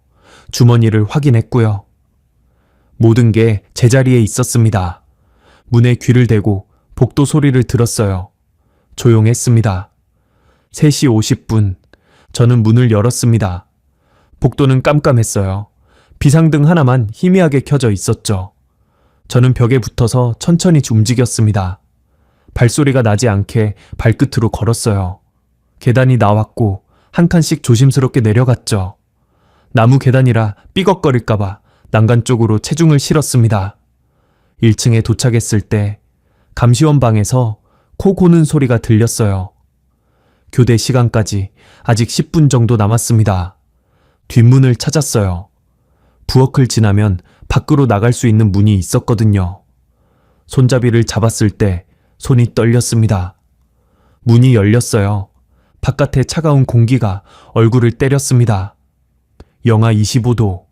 주머니를 확인했고요. 모든 게 제자리에 있었습니다. 문에 귀를 대고 복도 소리를 들었어요. 조용했습니다. 3시 50분. 저는 문을 열었습니다. 복도는 깜깜했어요. 비상등 하나만 희미하게 켜져 있었죠. 저는 벽에 붙어서 천천히 움직였습니다. 발소리가 나지 않게 발끝으로 걸었어요. 계단이 나왔고 한 칸씩 조심스럽게 내려갔죠. 나무 계단이라 삐걱거릴까봐 난간 쪽으로 체중을 실었습니다. 1층에 도착했을 때 감시원 방에서 코 고는 소리가 들렸어요. 교대 시간까지 아직 10분 정도 남았습니다. 뒷문을 찾았어요. 부엌을 지나면 밖으로 나갈 수 있는 문이 있었거든요. 손잡이를 잡았을 때 손이 떨렸습니다. 문이 열렸어요. 바깥에 차가운 공기가 얼굴을 때렸습니다. 영하 25도.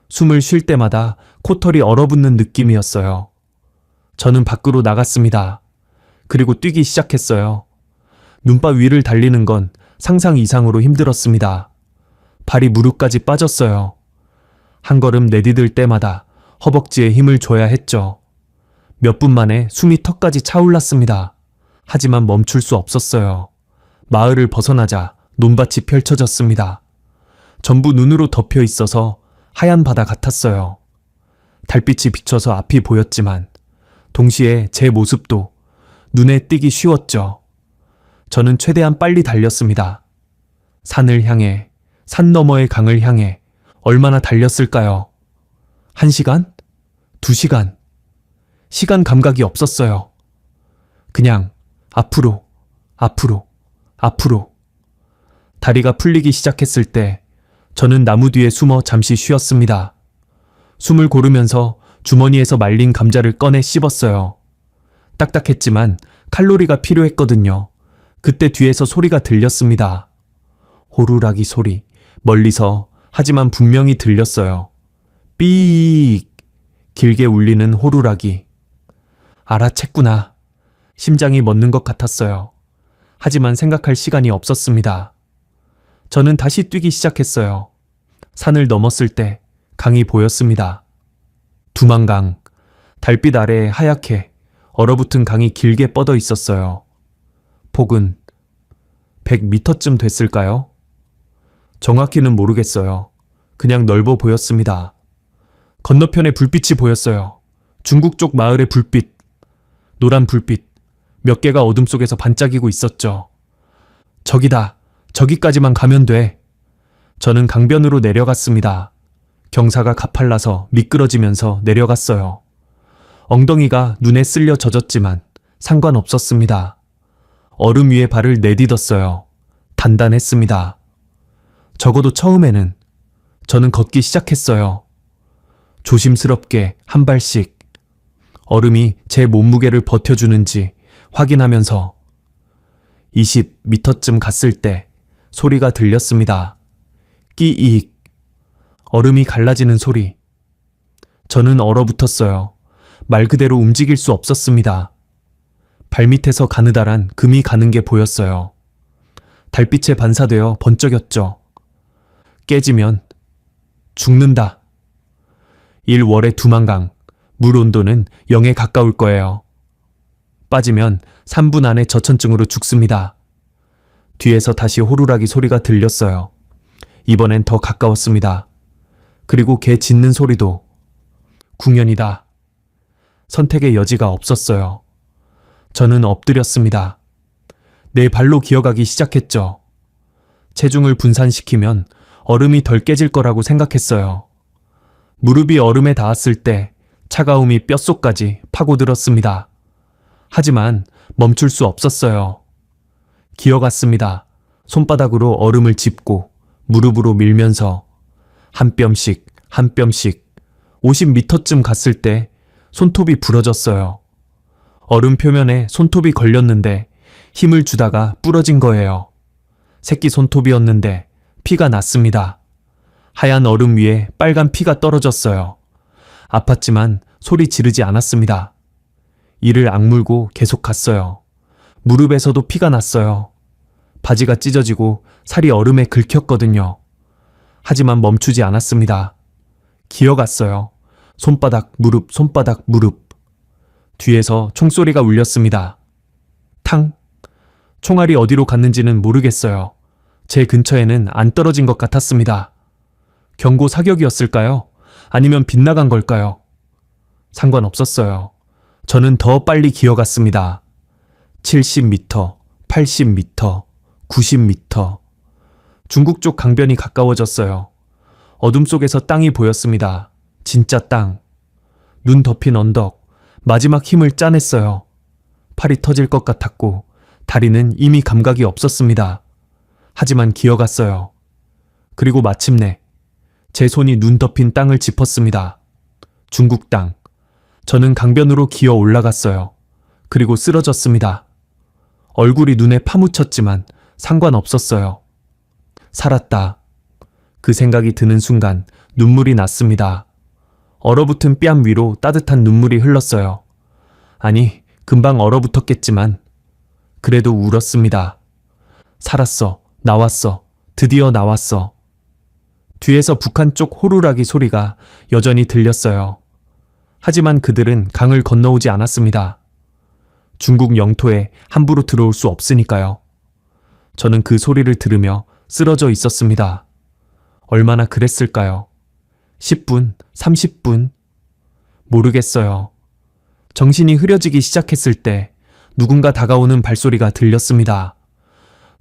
숨을 쉴 때마다 코털이 얼어붙는 느낌이었어요. 저는 밖으로 나갔습니다. 그리고 뛰기 시작했어요. 눈바 위를 달리는 건 상상 이상으로 힘들었습니다. 발이 무릎까지 빠졌어요. 한 걸음 내디딜 때마다 허벅지에 힘을 줘야 했죠. 몇 분 만에 숨이 턱까지 차올랐습니다. 하지만 멈출 수 없었어요. 마을을 벗어나자 논밭이 펼쳐졌습니다. 전부 눈으로 덮여 있어서 하얀 바다 같았어요. 달빛이 비쳐서 앞이 보였지만 동시에 제 모습도 눈에 띄기 쉬웠죠. 저는 최대한 빨리 달렸습니다. 산을 향해, 산 너머의 강을 향해 얼마나 달렸을까요? 1시간? 2시간? 시간 감각이 없었어요. 그냥 앞으로, 앞으로, 앞으로. 다리가 풀리기 시작했을 때 저는 나무 뒤에 숨어 잠시 쉬었습니다. 숨을 고르면서 주머니에서 말린 감자를 꺼내 씹었어요. 딱딱했지만 칼로리가 필요했거든요. 그때 뒤에서 소리가 들렸습니다. 호루라기 소리, 멀리서 하지만 분명히 들렸어요. 삐익! 길게 울리는 호루라기. 알아챘구나. 심장이 멎는 것 같았어요. 하지만 생각할 시간이 없었습니다. 저는 다시 뛰기 시작했어요. 산을 넘었을 때 강이 보였습니다. 두만강, 달빛 아래에 하얗게 얼어붙은 강이 길게 뻗어 있었어요. 폭은 100m쯤 됐을까요? 정확히는 모르겠어요. 그냥 넓어 보였습니다. 건너편에 불빛이 보였어요. 중국 쪽 마을의 불빛. 노란 불빛. 몇 개가 어둠 속에서 반짝이고 있었죠. 저기다. 저기까지만 가면 돼. 저는 강변으로 내려갔습니다. 경사가 가팔라서 미끄러지면서 내려갔어요. 엉덩이가 눈에 쓸려 젖었지만 상관없었습니다. 얼음 위에 발을 내딛었어요. 단단했습니다. 적어도 처음에는 저는 걷기 시작했어요. 조심스럽게 한 발씩 얼음이 제 몸무게를 버텨주는지 확인하면서 20m쯤 갔을 때 소리가 들렸습니다. 끼익. 얼음이 갈라지는 소리. 저는 얼어붙었어요. 말 그대로 움직일 수 없었습니다. 발밑에서 가느다란 금이 가는 게 보였어요. 달빛에 반사되어 번쩍였죠. 깨지면 죽는다. 1월의 두만강. 물 온도는 0에 가까울 거예요. 빠지면 3분 안에 저천증으로 죽습니다. 뒤에서 다시 호루라기 소리가 들렸어요. 이번엔 더 가까웠습니다. 그리고 개 짖는 소리도. 궁연이다. 선택의 여지가 없었어요. 저는 엎드렸습니다. 내 발로 기어가기 시작했죠. 체중을 분산시키면 얼음이 덜 깨질 거라고 생각했어요. 무릎이 얼음에 닿았을 때 차가움이 뼛속까지 파고들었습니다. 하지만 멈출 수 없었어요. 기어갔습니다. 손바닥으로 얼음을 짚고 무릎으로 밀면서 한 뼘씩 한 뼘씩 50m쯤 갔을 때 손톱이 부러졌어요. 얼음 표면에 손톱이 걸렸는데 힘을 주다가 부러진 거예요. 새끼 손톱이었는데 피가 났습니다. 하얀 얼음 위에 빨간 피가 떨어졌어요. 아팠지만 소리 지르지 않았습니다. 이를 악물고 계속 갔어요. 무릎에서도 피가 났어요. 바지가 찢어지고 살이 얼음에 긁혔거든요. 하지만 멈추지 않았습니다. 기어갔어요. 손바닥, 무릎, 손바닥, 무릎. 뒤에서 총소리가 울렸습니다. 탕! 총알이 어디로 갔는지는 모르겠어요. 제 근처에는 안 떨어진 것 같았습니다. 경고 사격이었을까요? 아니면 빗나간 걸까요? 상관없었어요. 저는 더 빨리 기어갔습니다. 70m, 80m, 90m. 중국 쪽 강변이 가까워졌어요. 어둠 속에서 땅이 보였습니다. 진짜 땅. 눈 덮인 언덕. 마지막 힘을 짜냈어요. 팔이 터질 것 같았고 다리는 이미 감각이 없었습니다. 하지만 기어갔어요. 그리고 마침내 제 손이 눈 덮인 땅을 짚었습니다. 중국 땅. 저는 강변으로 기어 올라갔어요. 그리고 쓰러졌습니다. 얼굴이 눈에 파묻혔지만 상관없었어요. 살았다. 그 생각이 드는 순간 눈물이 났습니다. 얼어붙은 뺨 위로 따뜻한 눈물이 흘렀어요. 아니, 금방 얼어붙었겠지만 그래도 울었습니다. 살았어. 나왔어. 드디어 나왔어. 뒤에서 북한 쪽 호루라기 소리가 여전히 들렸어요. 하지만 그들은 강을 건너오지 않았습니다. 중국 영토에 함부로 들어올 수 없으니까요. 저는 그 소리를 들으며 쓰러져 있었습니다. 얼마나 그랬을까요? 10분, 30분? 모르겠어요. 정신이 흐려지기 시작했을 때 누군가 다가오는 발소리가 들렸습니다.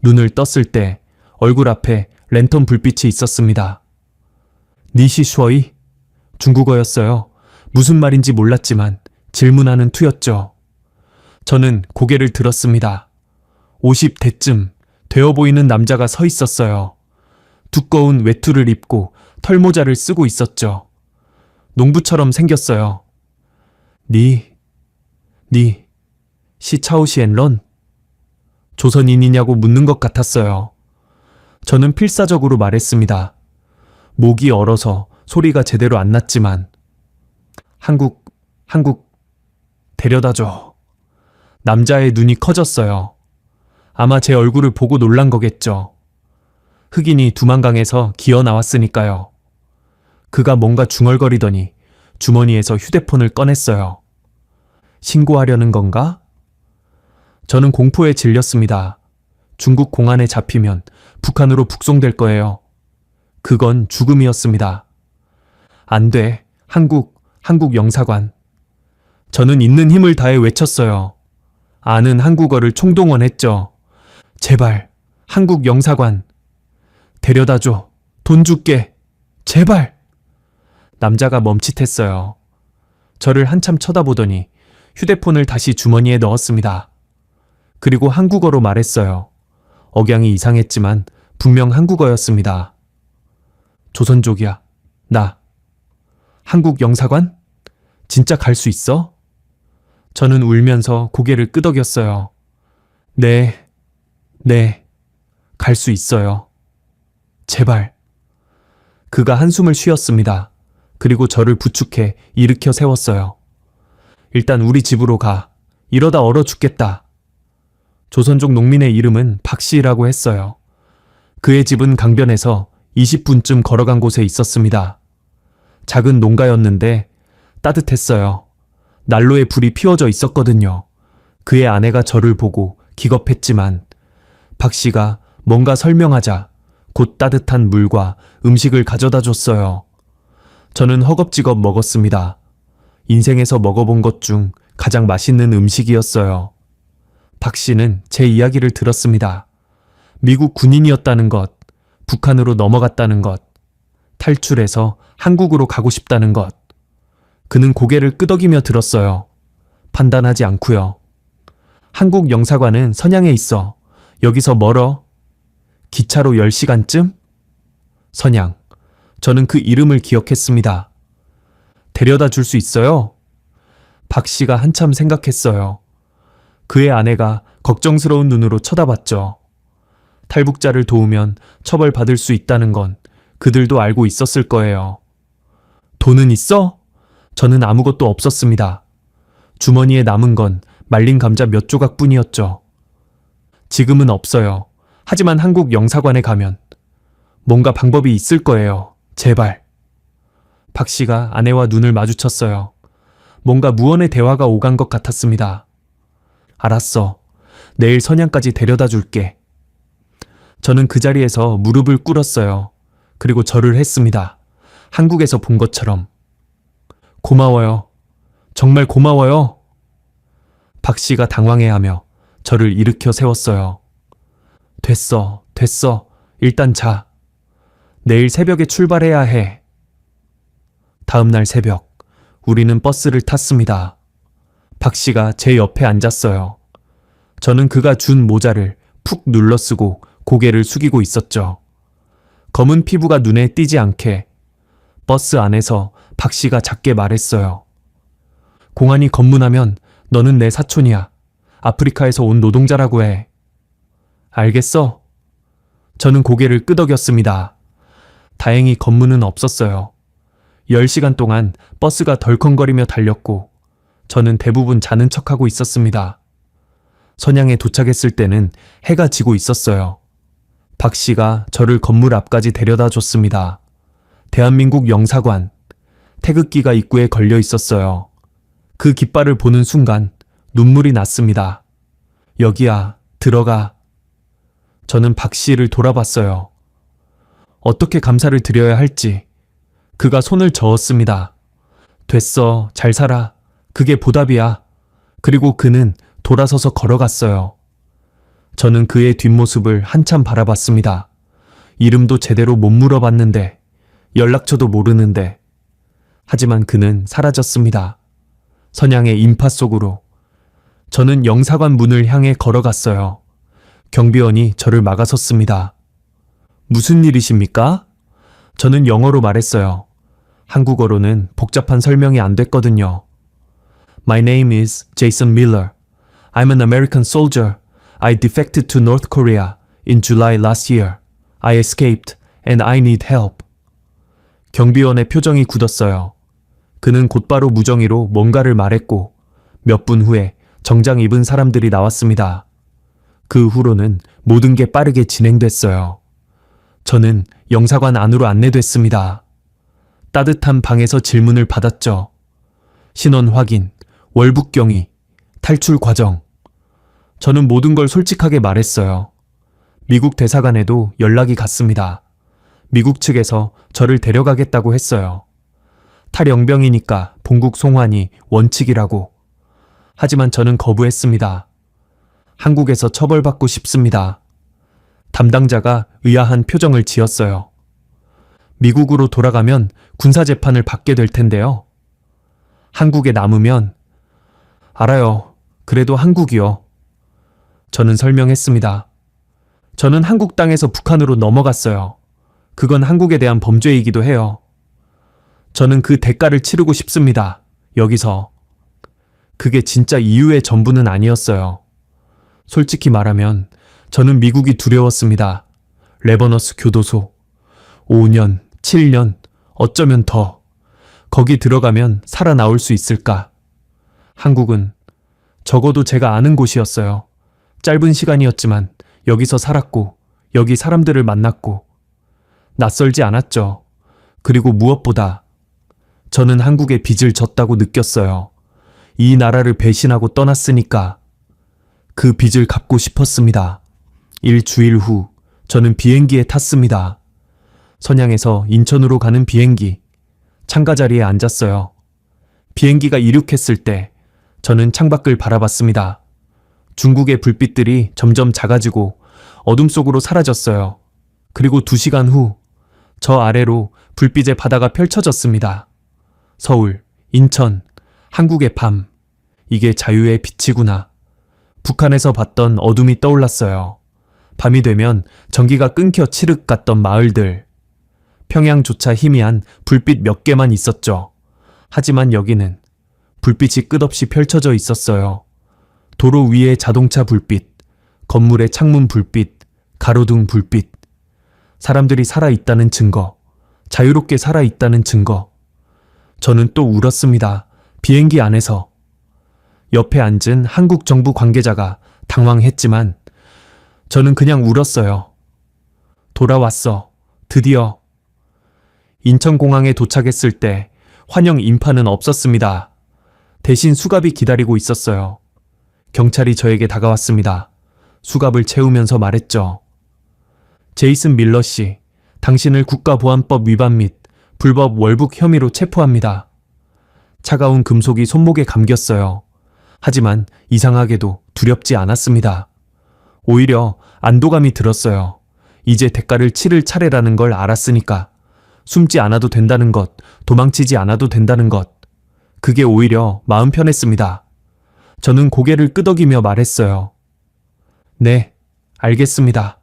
눈을 떴을 때 얼굴 앞에 랜턴 불빛이 있었습니다. 니시슈어이? 중국어였어요. 무슨 말인지 몰랐지만 질문하는 투였죠. 저는 고개를 들었습니다. 50대쯤 되어 보이는 남자가 서 있었어요. 두꺼운 외투를 입고 털모자를 쓰고 있었죠. 농부처럼 생겼어요. 시차오시엔런? 조선인이냐고 묻는 것 같았어요. 저는 필사적으로 말했습니다. 목이 얼어서 소리가 제대로 안 났지만 한국, 데려다줘. 남자의 눈이 커졌어요. 아마 제 얼굴을 보고 놀란 거겠죠. 흑인이 두만강에서 기어 나왔으니까요. 그가 뭔가 중얼거리더니 주머니에서 휴대폰을 꺼냈어요. 신고하려는 건가? 저는 공포에 질렸습니다. 중국 공안에 잡히면 북한으로 북송될 거예요. 그건 죽음이었습니다. 안 돼. 한국 영사관. 저는 있는 힘을 다해 외쳤어요. 아는 한국어를 총동원했죠. 제발, 한국 영사관. 데려다줘. 돈 줄게. 제발. 남자가 멈칫했어요. 저를 한참 쳐다보더니 휴대폰을 다시 주머니에 넣었습니다. 그리고 한국어로 말했어요. 억양이 이상했지만 분명 한국어였습니다. 조선족이야. 나. 한국 영사관? 진짜 갈 수 있어? 저는 울면서 고개를 끄덕였어요. 네, 갈 수 있어요. 제발. 그가 한숨을 쉬었습니다. 그리고 저를 부축해 일으켜 세웠어요. 일단 우리 집으로 가. 이러다 얼어 죽겠다. 조선족 농민의 이름은 박씨라고 했어요. 그의 집은 강변에서 20분쯤 걸어간 곳에 있었습니다. 작은 농가였는데 따뜻했어요. 난로에 불이 피워져 있었거든요. 그의 아내가 저를 보고 기겁했지만 박씨가 뭔가 설명하자 곧 따뜻한 물과 음식을 가져다 줬어요. 저는 허겁지겁 먹었습니다. 인생에서 먹어본 것 중 가장 맛있는 음식이었어요. 박씨는 제 이야기를 들었습니다. 미국 군인이었다는 것, 북한으로 넘어갔다는 것, 탈출해서 한국으로 가고 싶다는 것. 그는 고개를 끄덕이며 들었어요. 판단하지 않고요. 한국 영사관은 선양에 있어. 여기서 멀어. 기차로 10시간쯤? 선양. 저는 그 이름을 기억했습니다. 데려다 줄 수 있어요? 박 씨가 한참 생각했어요. 그의 아내가 걱정스러운 눈으로 쳐다봤죠. 탈북자를 도우면 처벌받을 수 있다는 건 그들도 알고 있었을 거예요. 돈은 있어? 저는 아무것도 없었습니다. 주머니에 남은 건 말린 감자 몇 조각뿐이었죠. 지금은 없어요. 하지만 한국 영사관에 가면 뭔가 방법이 있을 거예요. 제발. 박 씨가 아내와 눈을 마주쳤어요. 뭔가 무언의 대화가 오간 것 같았습니다. 알았어. 내일 선양까지 데려다 줄게. 저는 그 자리에서 무릎을 꿇었어요. 그리고 절을 했습니다. 한국에서 본 것처럼. 고마워요. 정말 고마워요. 박 씨가 당황해하며 저를 일으켜 세웠어요. 됐어. 일단 자. 내일 새벽에 출발해야 해. 다음 날 새벽, 우리는 버스를 탔습니다. 박 씨가 제 옆에 앉았어요. 저는 그가 준 모자를 푹 눌러 쓰고 고개를 숙이고 있었죠. 검은 피부가 눈에 띄지 않게 버스 안에서 박 씨가 작게 말했어요. 공안이 검문하면 너는 내 사촌이야. 아프리카에서 온 노동자라고 해. 알겠어? 저는 고개를 끄덕였습니다. 다행히 검문은 없었어요. 10시간 동안 버스가 덜컹거리며 달렸고 저는 대부분 자는 척하고 있었습니다. 선양에 도착했을 때는 해가 지고 있었어요. 박 씨가 저를 건물 앞까지 데려다 줬습니다. 대한민국 영사관, 태극기가 입구에 걸려 있었어요. 그 깃발을 보는 순간 눈물이 났습니다. 여기야, 들어가. 저는 박 씨를 돌아봤어요. 어떻게 감사를 드려야 할지. 그가 손을 저었습니다. 됐어, 잘 살아. 그게 보답이야. 그리고 그는 돌아서서 걸어갔어요. 저는 그의 뒷모습을 한참 바라봤습니다. 이름도 제대로 못 물어봤는데, 연락처도 모르는데. 하지만 그는 사라졌습니다. 선양의 인파 속으로. 저는 영사관 문을 향해 걸어갔어요. 경비원이 저를 막아섰습니다. 무슨 일이십니까? 저는 영어로 말했어요. 한국어로는 복잡한 설명이 안 됐거든요. My name is Jason Miller. I'm an American soldier. I defected to North Korea in July last year. I escaped and I need help. 경비원의 표정이 굳었어요. 그는 곧바로 무정의로 뭔가를 말했고 몇 분 후에 정장 입은 사람들이 나왔습니다. 그 후로는 모든 게 빠르게 진행됐어요. 저는 영사관 안으로 안내됐습니다. 따뜻한 방에서 질문을 받았죠. 신원 확인, 월북 경위, 탈출 과정. 저는 모든 걸 솔직하게 말했어요. 미국 대사관에도 연락이 갔습니다. 미국 측에서 저를 데려가겠다고 했어요. 탈영병이니까 본국 송환이 원칙이라고. 하지만 저는 거부했습니다. 한국에서 처벌받고 싶습니다. 담당자가 의아한 표정을 지었어요. 미국으로 돌아가면 군사재판을 받게 될 텐데요. 한국에 남으면 알아요. 그래도 한국이요. 저는 설명했습니다. 저는 한국 땅에서 북한으로 넘어갔어요. 그건 한국에 대한 범죄이기도 해요. 저는 그 대가를 치르고 싶습니다. 여기서. 그게 진짜 이유의 전부는 아니었어요. 솔직히 말하면 저는 미국이 두려웠습니다. 레버너스 교도소. 5년, 7년, 어쩌면 더. 거기 들어가면 살아나올 수 있을까? 한국은 적어도 제가 아는 곳이었어요. 짧은 시간이었지만 여기서 살았고 여기 사람들을 만났고 낯설지 않았죠. 그리고 무엇보다 저는 한국에 빚을 졌다고 느꼈어요. 이 나라를 배신하고 떠났으니까 그 빚을 갚고 싶었습니다. 일주일 후 저는 비행기에 탔습니다. 선양에서 인천으로 가는 비행기. 창가 자리에 앉았어요. 비행기가 이륙했을 때 저는 창밖을 바라봤습니다. 중국의 불빛들이 점점 작아지고 어둠 속으로 사라졌어요. 그리고 2시간 후 저 아래로 불빛의 바다가 펼쳐졌습니다. 서울, 인천, 한국의 밤. 이게 자유의 빛이구나. 북한에서 봤던 어둠이 떠올랐어요. 밤이 되면 전기가 끊겨 칠흑 갔던 마을들. 평양조차 희미한 불빛 몇 개만 있었죠. 하지만 여기는 불빛이 끝없이 펼쳐져 있었어요. 도로 위의 자동차 불빛, 건물의 창문 불빛, 가로등 불빛. 사람들이 살아있다는 증거, 자유롭게 살아있다는 증거. 저는 또 울었습니다. 비행기 안에서. 옆에 앉은 한국 정부 관계자가 당황했지만 저는 그냥 울었어요. 돌아왔어. 드디어. 인천공항에 도착했을 때 환영 인파는 없었습니다. 대신 수갑이 기다리고 있었어요. 경찰이 저에게 다가왔습니다. 수갑을 채우면서 말했죠. 제이슨 밀러 씨, 당신을 국가보안법 위반 및 불법 월북 혐의로 체포합니다. 차가운 금속이 손목에 감겼어요. 하지만 이상하게도 두렵지 않았습니다. 오히려 안도감이 들었어요. 이제 대가를 치를 차례라는 걸 알았으니까. 숨지 않아도 된다는 것, 도망치지 않아도 된다는 것. 그게 오히려 마음 편했습니다. 저는 고개를 끄덕이며 말했어요. 네, 알겠습니다.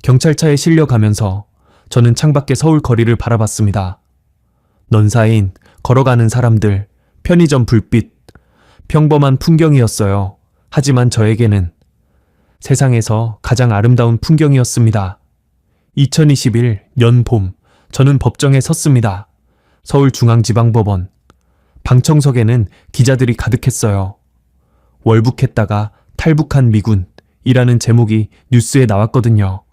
경찰차에 실려가면서 저는 창밖의 서울 거리를 바라봤습니다. 넌사인, 걸어가는 사람들, 편의점 불빛, 평범한 풍경이었어요. 하지만 저에게는 세상에서 가장 아름다운 풍경이었습니다. 2021년 봄, 저는 법정에 섰습니다. 서울중앙지방법원. 방청석에는 기자들이 가득했어요. 월북했다가 탈북한 미군이라는 제목이 뉴스에 나왔거든요.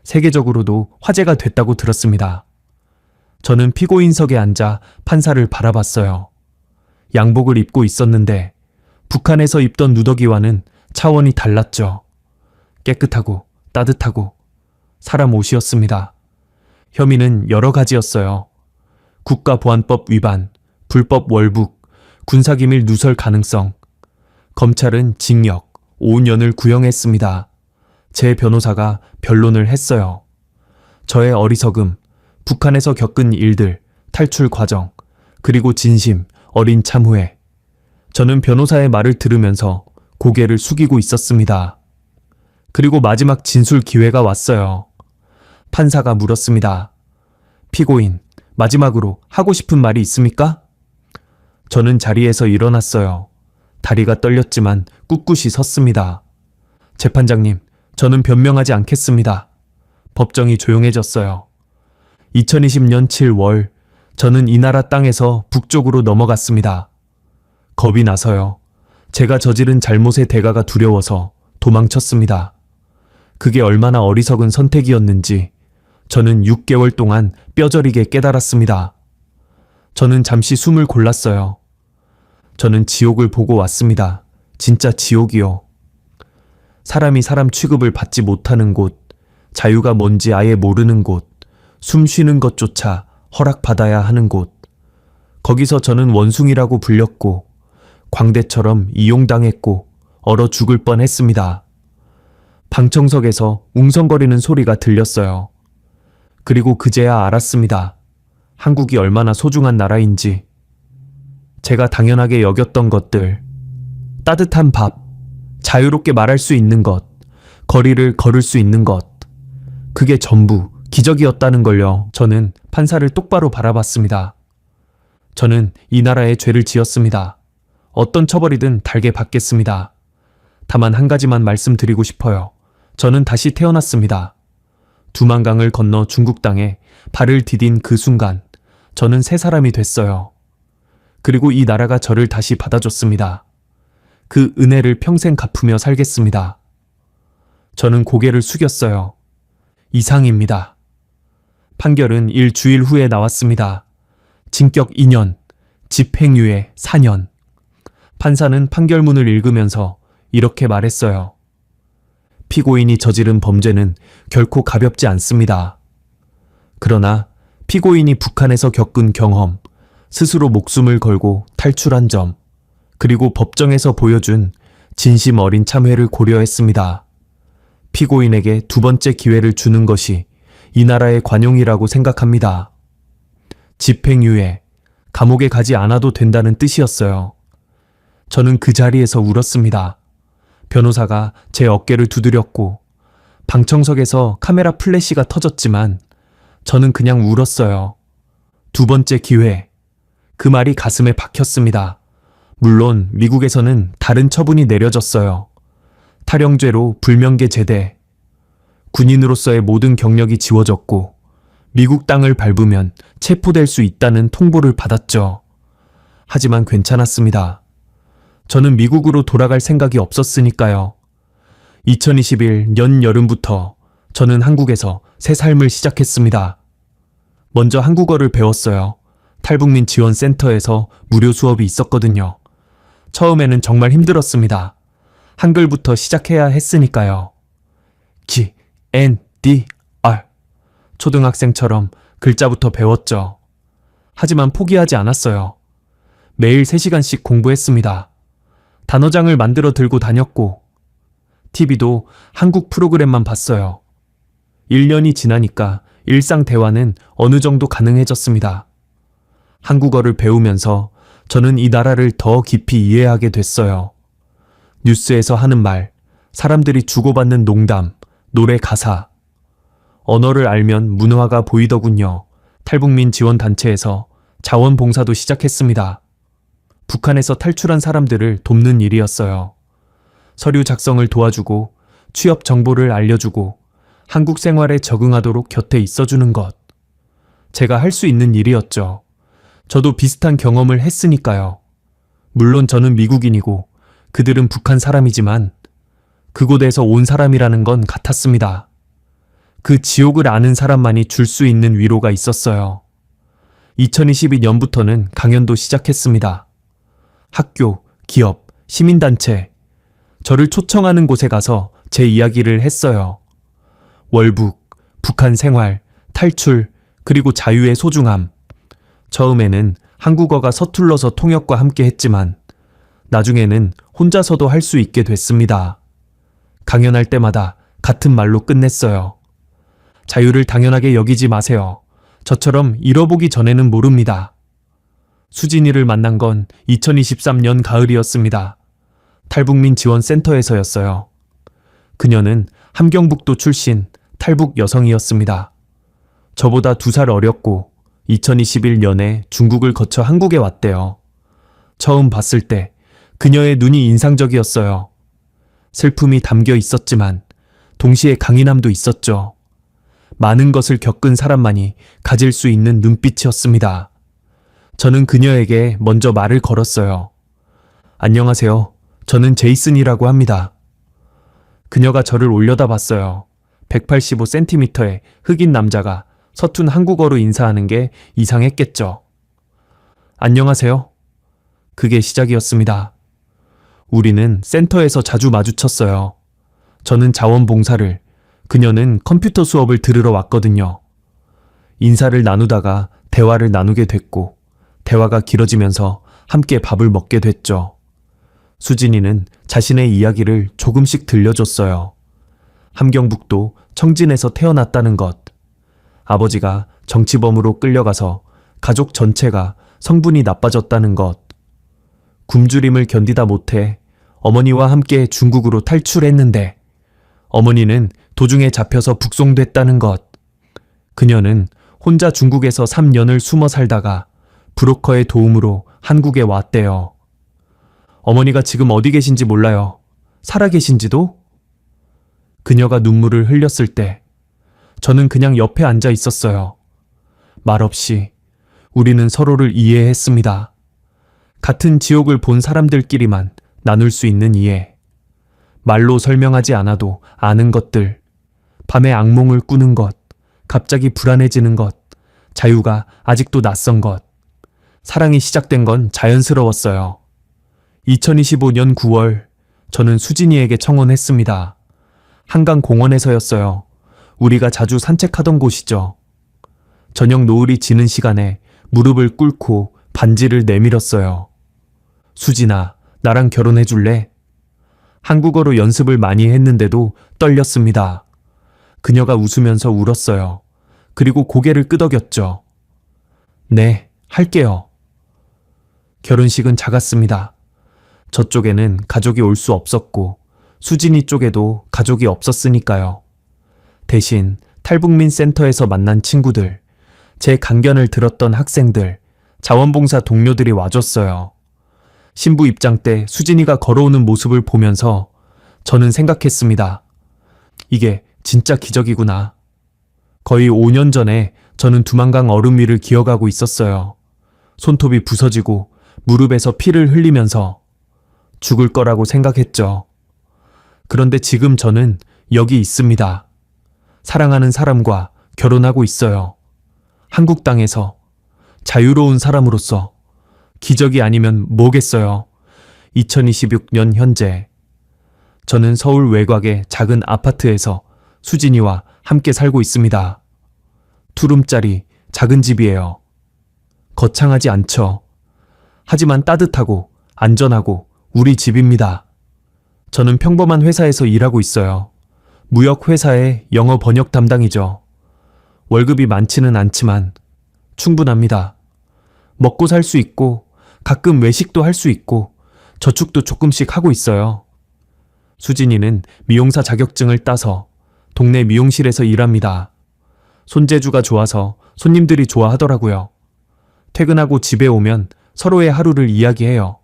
세계적으로도 화제가 됐다고 들었습니다. 저는 피고인석에 앉아 판사를 바라봤어요. 양복을 입고 있었는데 북한에서 입던 누더기와는 차원이 달랐죠. 깨끗하고 따뜻하고 사람 옷이었습니다. 혐의는 여러 가지였어요. 국가보안법 위반, 불법 월북, 군사기밀 누설 가능성. 검찰은 징역 5년을 구형했습니다. 제 변호사가 변론을 했어요. 저의 어리석음, 북한에서 겪은 일들, 탈출 과정, 그리고 진심, 어린 참후회. 저는 변호사의 말을 들으면서 고개를 숙이고 있었습니다. 그리고 마지막 진술 기회가 왔어요. 판사가 물었습니다. 피고인, 마지막으로 하고 싶은 말이 있습니까? 저는 자리에서 일어났어요. 다리가 떨렸지만 꿋꿋이 섰습니다. 재판장님, 저는 변명하지 않겠습니다. 법정이 조용해졌어요. 2020년 7월, 저는 이 나라 땅에서 북쪽으로 넘어갔습니다. 겁이 나서요. 제가 저지른 잘못의 대가가 두려워서 도망쳤습니다. 그게 얼마나 어리석은 선택이었는지 저는 6개월 동안 뼈저리게 깨달았습니다. 저는 잠시 숨을 골랐어요. 저는 지옥을 보고 왔습니다. 진짜 지옥이요. 사람이 사람 취급을 받지 못하는 곳, 자유가 뭔지 아예 모르는 곳, 숨 쉬는 것조차 허락받아야 하는 곳. 거기서 저는 원숭이라고 불렸고 광대처럼 이용당했고 얼어 죽을 뻔했습니다. 방청석에서 웅성거리는 소리가 들렸어요. 그리고 그제야 알았습니다. 한국이 얼마나 소중한 나라인지. 제가 당연하게 여겼던 것들, 따뜻한 밥, 자유롭게 말할 수 있는 것, 거리를 걸을 수 있는 것, 그게 전부 기적이었다는 걸요. 저는 판사를 똑바로 바라봤습니다. 저는 이 나라에 죄를 지었습니다. 어떤 처벌이든 달게 받겠습니다. 다만 한 가지만 말씀드리고 싶어요. 저는 다시 태어났습니다. 두만강을 건너 중국 땅에 발을 디딘 그 순간 저는 새 사람이 됐어요. 그리고 이 나라가 저를 다시 받아줬습니다. 그 은혜를 평생 갚으며 살겠습니다. 저는 고개를 숙였어요. 이상입니다. 판결은 일주일 후에 나왔습니다. 징격 2년, 집행유예 4년. 판사는 판결문을 읽으면서 이렇게 말했어요. 피고인이 저지른 범죄는 결코 가볍지 않습니다. 그러나 피고인이 북한에서 겪은 경험, 스스로 목숨을 걸고 탈출한 점, 그리고 법정에서 보여준 진심 어린 참회를 고려했습니다. 피고인에게 두 번째 기회를 주는 것이 이 나라의 관용이라고 생각합니다. 집행유예, 감옥에 가지 않아도 된다는 뜻이었어요. 저는 그 자리에서 울었습니다. 변호사가 제 어깨를 두드렸고 방청석에서 카메라 플래시가 터졌지만 저는 그냥 울었어요. 두 번째 기회. 그 말이 가슴에 박혔습니다. 물론 미국에서는 다른 처분이 내려졌어요. 탈영죄로 불명예 제대. 군인으로서의 모든 경력이 지워졌고 미국 땅을 밟으면 체포될 수 있다는 통보를 받았죠. 하지만 괜찮았습니다. 저는 미국으로 돌아갈 생각이 없었으니까요. 2021년 여름부터 저는 한국에서 새 삶을 시작했습니다. 먼저 한국어를 배웠어요. 탈북민 지원센터에서 무료 수업이 있었거든요. 처음에는 정말 힘들었습니다. 한글부터 시작해야 했으니까요. G, N, D, R. 초등학생처럼 글자부터 배웠죠. 하지만 포기하지 않았어요. 매일 3시간씩 공부했습니다. 단어장을 만들어 들고 다녔고, TV도 한국 프로그램만 봤어요. 1년이 지나니까 일상 대화는 어느 정도 가능해졌습니다. 한국어를 배우면서 저는 이 나라를 더 깊이 이해하게 됐어요. 뉴스에서 하는 말, 사람들이 주고받는 농담, 노래 가사. 언어를 알면 문화가 보이더군요. 탈북민 지원단체에서 자원봉사도 시작했습니다. 북한에서 탈출한 사람들을 돕는 일이었어요. 서류 작성을 도와주고 취업 정보를 알려주고 한국 생활에 적응하도록 곁에 있어주는 것. 제가 할 수 있는 일이었죠. 저도 비슷한 경험을 했으니까요. 물론 저는 미국인이고 그들은 북한 사람이지만 그곳에서 온 사람이라는 건 같았습니다. 그 지옥을 아는 사람만이 줄 수 있는 위로가 있었어요. 2022년부터는 강연도 시작했습니다. 학교, 기업, 시민단체, 저를 초청하는 곳에 가서 제 이야기를 했어요. 월북, 북한 생활, 탈출, 그리고 자유의 소중함. 처음에는 한국어가 서툴러서 통역과 함께 했지만 나중에는 혼자서도 할 수 있게 됐습니다. 강연할 때마다 같은 말로 끝냈어요. 자유를 당연하게 여기지 마세요. 저처럼 잃어보기 전에는 모릅니다. 수진이를 만난 건 2023년 가을이었습니다. 탈북민 지원센터에서였어요. 그녀는 함경북도 출신 탈북 여성이었습니다. 저보다 2살 어렸고 2021년에 중국을 거쳐 한국에 왔대요. 처음 봤을 때 그녀의 눈이 인상적이었어요. 슬픔이 담겨 있었지만 동시에 강인함도 있었죠. 많은 것을 겪은 사람만이 가질 수 있는 눈빛이었습니다. 저는 그녀에게 먼저 말을 걸었어요. 안녕하세요. 저는 제이슨이라고 합니다. 그녀가 저를 올려다봤어요. 185cm의 흑인 남자가 서툰 한국어로 인사하는 게 이상했겠죠. 안녕하세요. 그게 시작이었습니다. 우리는 센터에서 자주 마주쳤어요. 저는 자원봉사를, 그녀는 컴퓨터 수업을 들으러 왔거든요. 인사를 나누다가 대화를 나누게 됐고, 대화가 길어지면서 함께 밥을 먹게 됐죠. 수진이는 자신의 이야기를 조금씩 들려줬어요. 함경북도 청진에서 태어났다는 것, 아버지가 정치범으로 끌려가서 가족 전체가 성분이 나빠졌다는 것, 굶주림을 견디다 못해 어머니와 함께 중국으로 탈출했는데 어머니는 도중에 잡혀서 북송됐다는 것, 그녀는 혼자 중국에서 3년을 숨어 살다가 브로커의 도움으로 한국에 왔대요. 어머니가 지금 어디 계신지 몰라요. 살아 계신지도? 그녀가 눈물을 흘렸을 때 저는 그냥 옆에 앉아 있었어요. 말없이 우리는 서로를 이해했습니다. 같은 지옥을 본 사람들끼리만 나눌 수 있는 이해. 말로 설명하지 않아도 아는 것들. 밤에 악몽을 꾸는 것, 갑자기 불안해지는 것, 자유가 아직도 낯선 것. 사랑이 시작된 건 자연스러웠어요. 2025년 9월, 저는 수진이에게 청혼했습니다. 한강공원에서였어요. 우리가 자주 산책하던 곳이죠. 저녁 노을이 지는 시간에 무릎을 꿇고 반지를 내밀었어요. 수진아, 나랑 결혼해 줄래? 한국어로 연습을 많이 했는데도 떨렸습니다. 그녀가 웃으면서 울었어요. 그리고 고개를 끄덕였죠. 네, 할게요. 결혼식은 작았습니다. 저쪽에는 가족이 올 수 없었고 수진이 쪽에도 가족이 없었으니까요. 대신 탈북민 센터에서 만난 친구들, 제 강견을 들었던 학생들, 자원봉사 동료들이 와줬어요. 신부 입장 때 수진이가 걸어오는 모습을 보면서 저는 생각했습니다. 이게 진짜 기적이구나. 거의 5년 전에 저는 두만강 얼음 위를 기어가고 있었어요. 손톱이 부서지고 무릎에서 피를 흘리면서 죽을 거라고 생각했죠. 그런데 지금 저는 여기 있습니다. 사랑하는 사람과 결혼하고 있어요. 한국 땅에서 자유로운 사람으로서 기적이 아니면 뭐겠어요. 2026년 현재 저는 서울 외곽의 작은 아파트에서 수진이와 함께 살고 있습니다. 투룸짜리 작은 집이에요. 거창하지 않죠. 하지만 따뜻하고 안전하고 우리 집입니다. 저는 평범한 회사에서 일하고 있어요. 무역회사의 영어 번역 담당이죠. 월급이 많지는 않지만 충분합니다. 먹고 살 수 있고 가끔 외식도 할 수 있고 저축도 조금씩 하고 있어요. 수진이는 미용사 자격증을 따서 동네 미용실에서 일합니다. 손재주가 좋아서 손님들이 좋아하더라고요. 퇴근하고 집에 오면 서로의 하루를 이야기해요.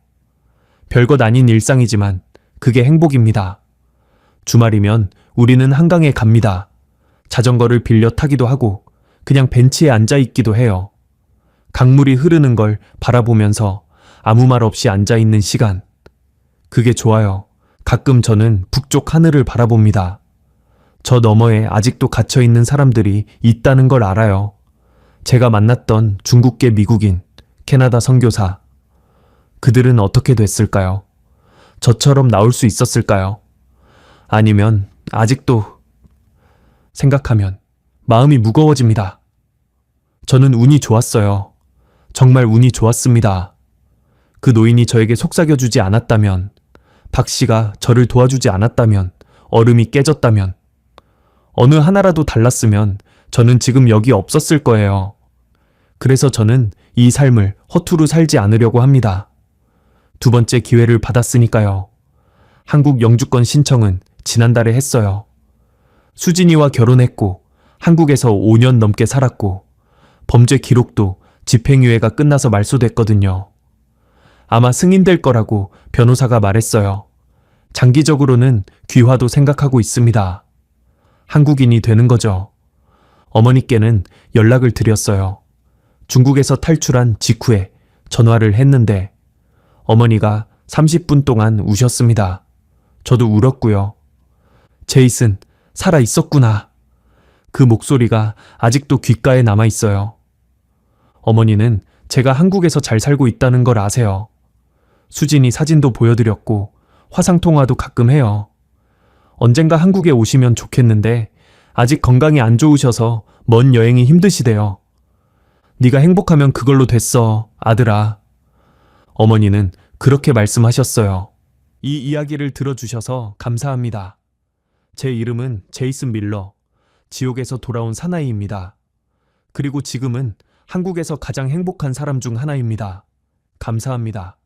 별것 아닌 일상이지만 그게 행복입니다. 주말이면 우리는 한강에 갑니다. 자전거를 빌려 타기도 하고 그냥 벤치에 앉아 있기도 해요. 강물이 흐르는 걸 바라보면서 아무 말 없이 앉아 있는 시간. 그게 좋아요. 가끔 저는 북쪽 하늘을 바라봅니다. 저 너머에 아직도 갇혀 있는 사람들이 있다는 걸 알아요. 제가 만났던 중국계 미국인, 캐나다 선교사. 그들은 어떻게 됐을까요? 저처럼 나올 수 있었을까요? 아니면 아직도 생각하면 마음이 무거워집니다. 저는 운이 좋았어요. 정말 운이 좋았습니다. 그 노인이 저에게 속삭여주지 않았다면, 박 씨가 저를 도와주지 않았다면, 얼음이 깨졌다면, 어느 하나라도 달랐으면 저는 지금 여기 없었을 거예요. 그래서 저는 이 삶을 허투루 살지 않으려고 합니다. 두 번째 기회를 받았으니까요. 한국 영주권 신청은 지난달에 했어요. 수진이와 결혼했고 한국에서 5년 넘게 살았고 범죄 기록도 집행유예가 끝나서 말소됐거든요. 아마 승인될 거라고 변호사가 말했어요. 장기적으로는 귀화도 생각하고 있습니다. 한국인이 되는 거죠. 어머니께는 연락을 드렸어요. 중국에서 탈출한 직후에 전화를 했는데 어머니가 30분 동안 우셨습니다. 저도 울었고요. 제이슨, 살아 있었구나. 그 목소리가 아직도 귓가에 남아 있어요. 어머니는 제가 한국에서 잘 살고 있다는 걸 아세요. 수진이 사진도 보여드렸고 화상통화도 가끔 해요. 언젠가 한국에 오시면 좋겠는데 아직 건강이 안 좋으셔서 먼 여행이 힘드시대요. 네가 행복하면 그걸로 됐어, 아들아. 어머니는 그렇게 말씀하셨어요. 이 이야기를 들어주셔서 감사합니다. 제 이름은 제이슨 밀러, 지옥에서 돌아온 사나이입니다. 그리고 지금은 한국에서 가장 행복한 사람 중 하나입니다. 감사합니다.